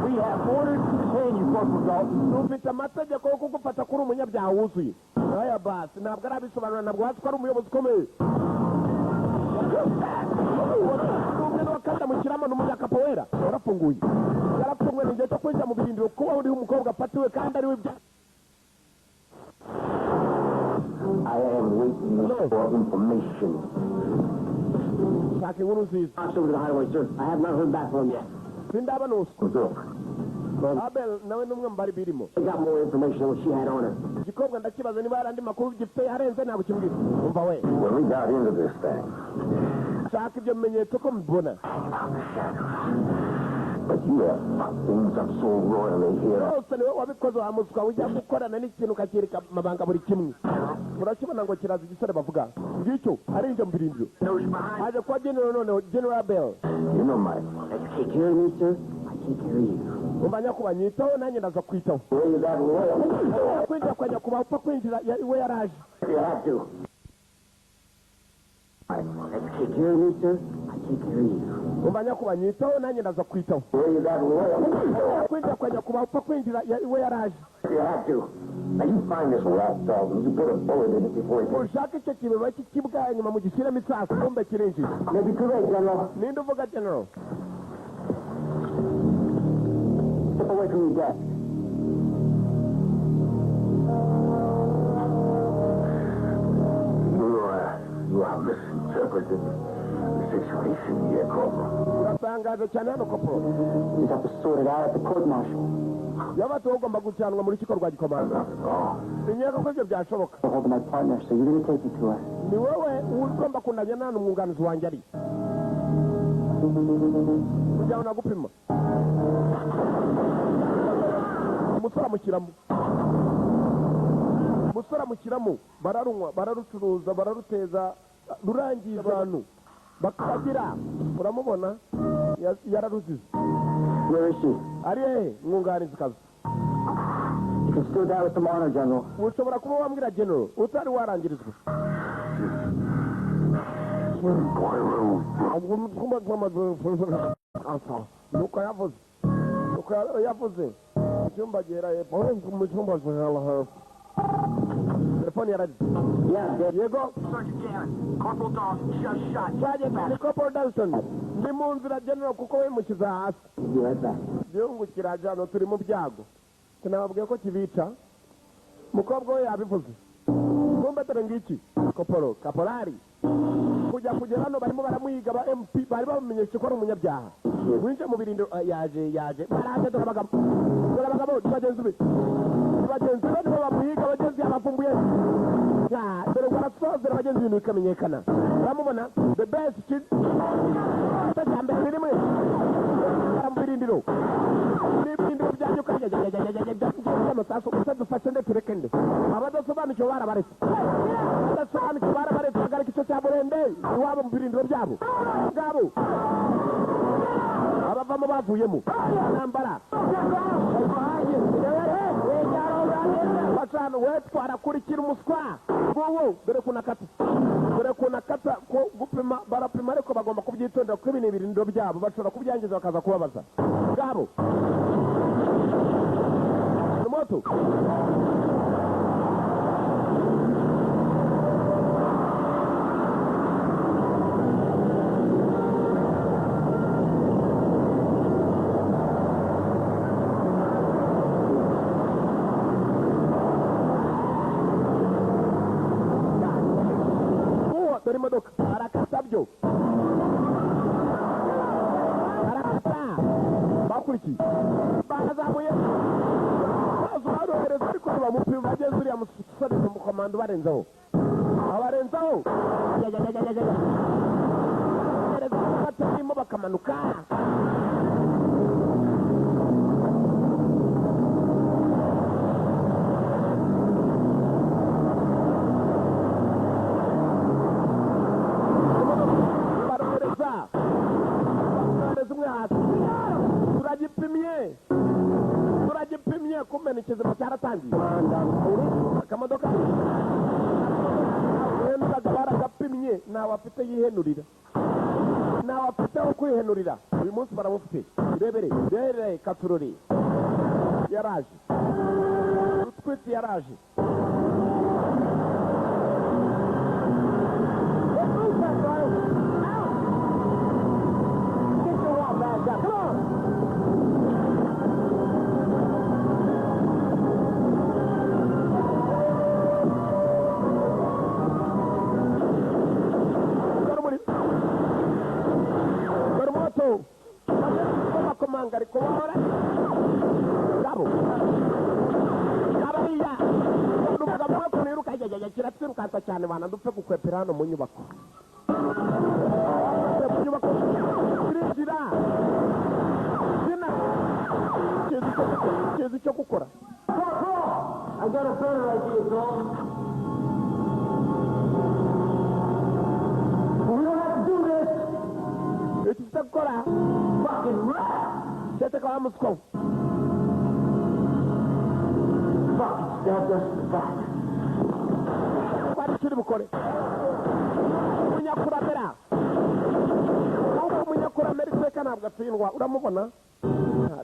We have orders to detain you, Corporal Dalton. dufite amategeko yo kugufata kuri umunyabyaha wuzuye aya basi ntabwo arabisobanura ntabwo wazi ko ari umuyobozi ukomeye n'umwe n'uwakanda mu kirama n'umunyakapo wera warafunguye yarafunguye ni igihe cyo kwinjira mu birindiro kuba uriho umukobwa afatiwe kandi ariwe ibya I am waiting for information. shaka inkuru nziza Knox over to the highway, sir. I have not heard back from him yet. sindaba n'usu Look, abel nawe n'umwe mu bari birimo I got more information than what she had on her. igikobwa ndakibaza niba hari andi makuru gifite arenze ntabwo kimbwira umva we When we got into this thing, shaka ibyo bimenyetso ko mbibona but you have fucked things up so royally here. rwose niwe wabikoze wa muswa ujya gukorana n'ikintu ukakirika amabanga buri kimwe urakibona ngo kiraza igisore bavuga ngicyo arinjye mu birindiro haje kuba general noneho general bell You know my... Take care of me, sir. I take care of you. umva nyakuba nyitaho nanjye ndaza kwitaho Where you got loyal? kwinjira kwa nyakuba upfa kwinjira iwe yaraje You have to. Take care of me, sir. I take care of you. umva nyakuba nyitaho nanjye ndaza kwitaho Where you got loyal? kwinjira kwa nyakuba upfa kwinjira iwe yaraje You have to. Now you find this rat dog and you put a bullet in it before he... ushaka icyo kibeba cy'ikibwa nyuma mu gishyiremo isasu kumbe kirinjira Maybe too late, General. ninde uvuga general Step away from your desk. You have misinterpreted the situation here, Corporal. uratangaje cyane hano koporo You have to sort it out at the court-martial. yabatuwe ugomba gucanwa mu rukiko rwa gikomanda sinyeka ko ibyo byashoboka I'm holding my partner, so you're going to take me to her. ni wowe ugomba kunajya nta n'umwunganizi wanjye ari kugira ngo nagupima umusore amushyiramo bararunywa bararucuruza bararuteza rurangiza abantu bakagira uramubona yararuzize Where is she? ari hehe mwunganizi kazi You can still die with some honor, General. ushobora kuba wambwira general utari warangirizwa nuko yavuze icyumba gihera hepfo mu cyumba gihera hepfo telefone yaradize Yeah, yego Sergeant Gannon, Corporal Dawson just shot. ni Corporal Dalton ndi mu nzira general kuko wimukiza hasi be right back. igihugu kirajyana turi mu byago sinababwiye ko kibica umukobwa we yabivuze kumbe dore ngiki kaporari kugera hano barimo baramuhiga ba MP bari bamumenyesha ko ari umunyabyaha winjiye mu birindiro yaje baraje dore abagabo bagenzi be nibo bamuhiga bagenzi abavumbuye dore barasozera bagenzi ibintu bikamenyekana uramubona the best kid mbere rimwe mu birindiro birindiro n'ibirindiro byanyu amasasu gusa dufashe nde turekende abadasobanukiwe barabaretse abadasobanukiwe barabaretse bagarika icyo cya burende iwabo mu birindiro byabo ngabo abavamo bavuyemo ntambara bacana we twarakurikira umuswa wowo dore kunakata ko gupima barapima ariko bagomba kubyitondera kuko ibi ni ibirindiro byabo bashobora kubyangiza bakaza kubabaza ngabo moto dore imodoka arakata byo arakata bakurikiye bazamuye bazohereza ariko bamupima bageze uriya musore mu komando barenzaho abarenzaho batarimo bakamanuka turagipimye kumena ikizima cyaratangiye akamodoka wendaga baragapimye ntawe afite yihenurira ntawe afite aho kwihenurira uyu munsi baramufite rebere katurori yaraje rutwitsi yaraje ariko wahora gabo abariya nuvuga mwako niruka kiratwirukansa cyane bana dupfe gukwepera hano mu nyubako kirinjira zina kizi cyo gukora I got a better idea, Tom. We don't have to do this. It's the gukora Fucking rat. Sete kwa Moscow. Fucking stabbed us in the back. Kwari kiri bukore. Munyakuramera. Munyakuramera iseka ntabwo atsindwa uramubona.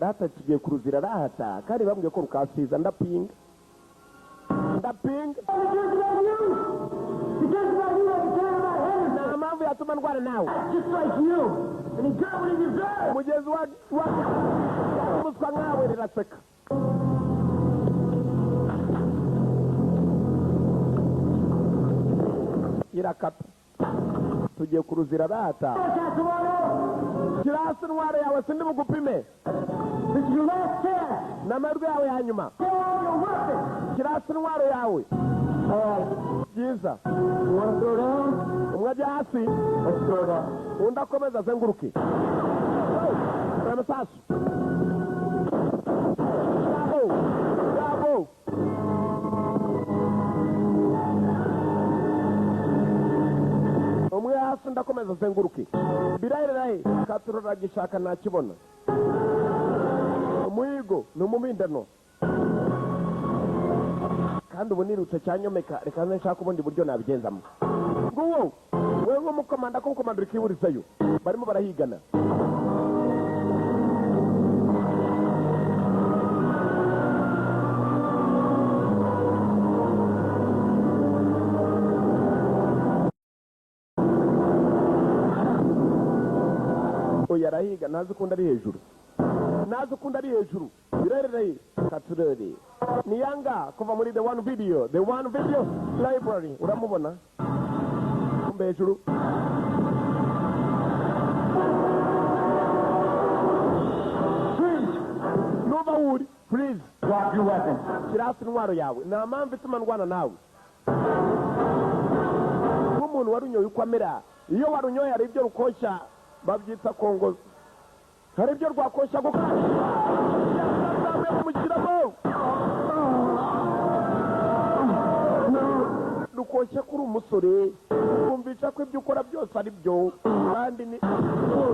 Rata tugiye kuruzira rahata kandi bambwiye ko rukasiza ndapinga. Ndapinga. Mambo yatuma ndwara nawe. Just like you. And he got what he deserved. Mugezi wa muswa nkawe riraseka. Irakata. Tugiye kuruzira rata. Kirasi ntwaro yawe sindi bugupime. This is your last chance. N'amajwi yawe ya nyuma. Show all your weapons. Kirasi ntwaro yawe. All right. Byiza. You want to throw down? Umwe ajya hasi. Let's throw down. Undi akomeza azenguruke. Amasasu. Bravo. Umwe hasi ndakomeza azenguruke. Biraherahe katurora gishaka ntakibona. Umuhigo ni umumindano. Kandi ubu nirutse cyanyomeka reka nshaka ubundi buryo nabigenzamo. Nguwo wewe nk'umukomanda ko umukomanda urikiburizayo barimo barahigana. Oya arahiga nazi ukunda ari hejuru. Nazi ukunda ari hejuru. Birerere katurere. Ni Yanga kuva muri The One Video Library uramubona kumbe hejuru. Nova Wood, please Drop your weapon. kirasi ntwaro yawe nta mpamvu ituma ndwana nawe nk'umuntu warunyoye uko amera iyo warunyoye hari ibyo rukoshya babyita kongoza hari ibyo rwakoshya gukora yazamuye kumushyiramo rukoshya kuri umusore kumvisha ko ibyo ukora byose ari byo kandi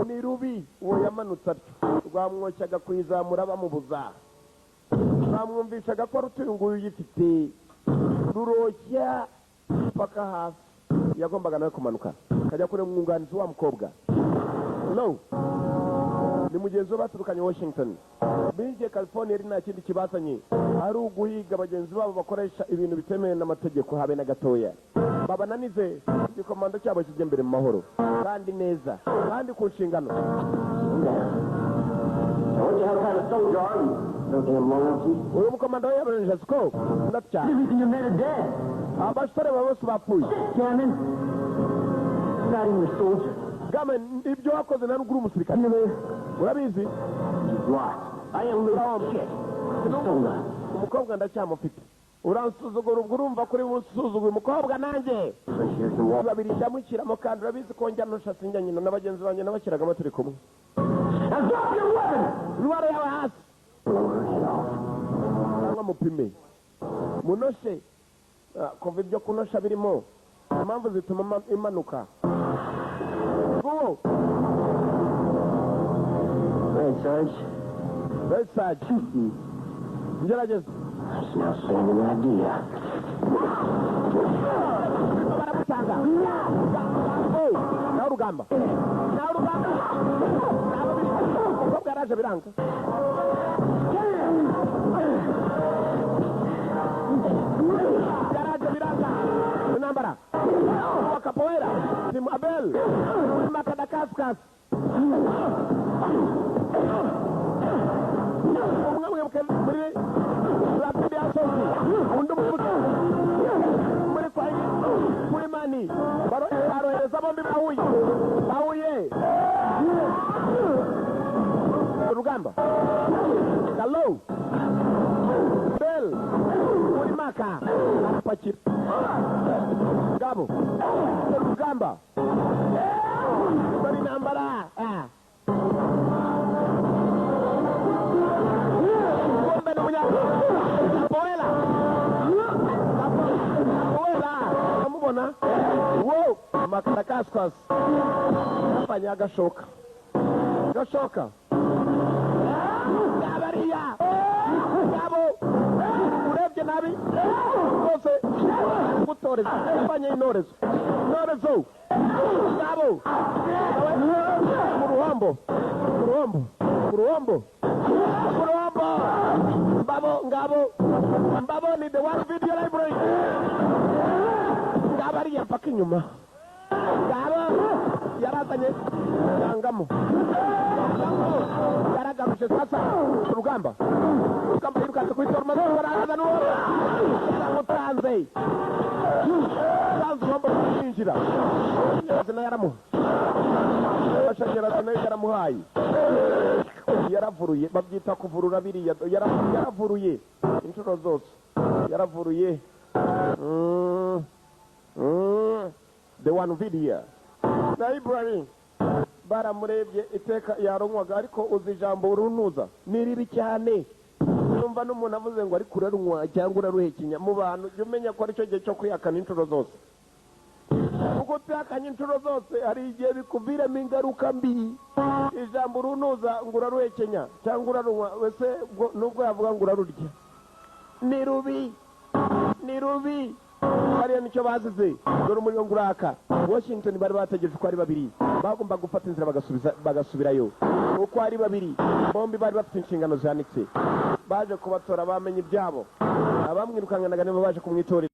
ni rubi uwo yamanutse atyo rwamwoshyaga kuyizamura bamubuza bamwumvishaga ko rutuyunguyu uyifite ruroshya paka hasi yagombaga nawe kumanuka akajya kureba umwunganizi wa mukobwa no ni mugenzi we baturukanye Washington binjiye California ari nta kindi kibazanye ari uguhiga bagenzi babo bakoresha ibintu bitemewe n'amategeko habe na gatoya babananize igikomando cyabo kijye mbere mu mahoro kandi neza kandi ku nshingano uyu mukomando we yabaranije siko ndatya abasore baba bose bapfuye game ibyo wakoze na ruguru umusirikare urabizi umukobwa ndacyamufite uransuzugura ubwo urumva kuri busuzugura umukobwa nanjye babiri ndamushyiramo kandi urabizi ko njya nusha sinjya nyina n'abagenzi banjye nabashyiragamo turi kumwe intwaro yawe hasi cyangwa mupime munoshe kuva ibyo kunosha birimo impamvu zituma imanuka nguwo Red Sarge ngerageza baramutanga nawe urugamba umukobwa yaraje biranga intambara wa capoeira Tim Abel Makadakaskas umwe mwibuke muri rapide asozi undi umufuka muri kuri mani barohereza bombi bahuye urugamba Galo Bel muri maka arapakira Gabo urugamba bari intambara amubona wo Makadakaskas afanya agashoka yabariya yabo urebye nabi rwose gutoreza afanye intorezo yabo mu ruhombo Mbabo ni the one video library ngabariya mpaka inyuma ngabo yarazanye yangamo yaragamije sasa urugamba yirukanse kuri torma baraza n'uwo yaramutanze ugomba kwinjira yazina yaramuhaye yaravuruye babyita kuvurura biriya yaravuruye inshuro zose yaravuruye the one video library baramurebye iteka yaronywaga ariko uzi ijambo urunuza ni ribi cyane numva n'umuntu avuze ngo ari kurarunywa cyangwa uraruhekenya mu bantu jya umenya ko ari cyo gihe cyo kwihakana inshuro zose kuko tuyakanye inshuro zose hari igihe bikuviramo ingaruka mbi ijambo urunuza ngo uraruhekenya cyangwa urarunywa wese nubwo yavuga ngo urarurya ni rubi hariya nicyo bazize dore umuriro ngo uraka Washington bari bategereje ko ari babiri bagomba gufata inzira bagasubirayo uko ari babiri bombi bari bafite inshingano zihanitse baje kubatora bamenye ibyabo abamwirukanganaga nibo baje kumwitorera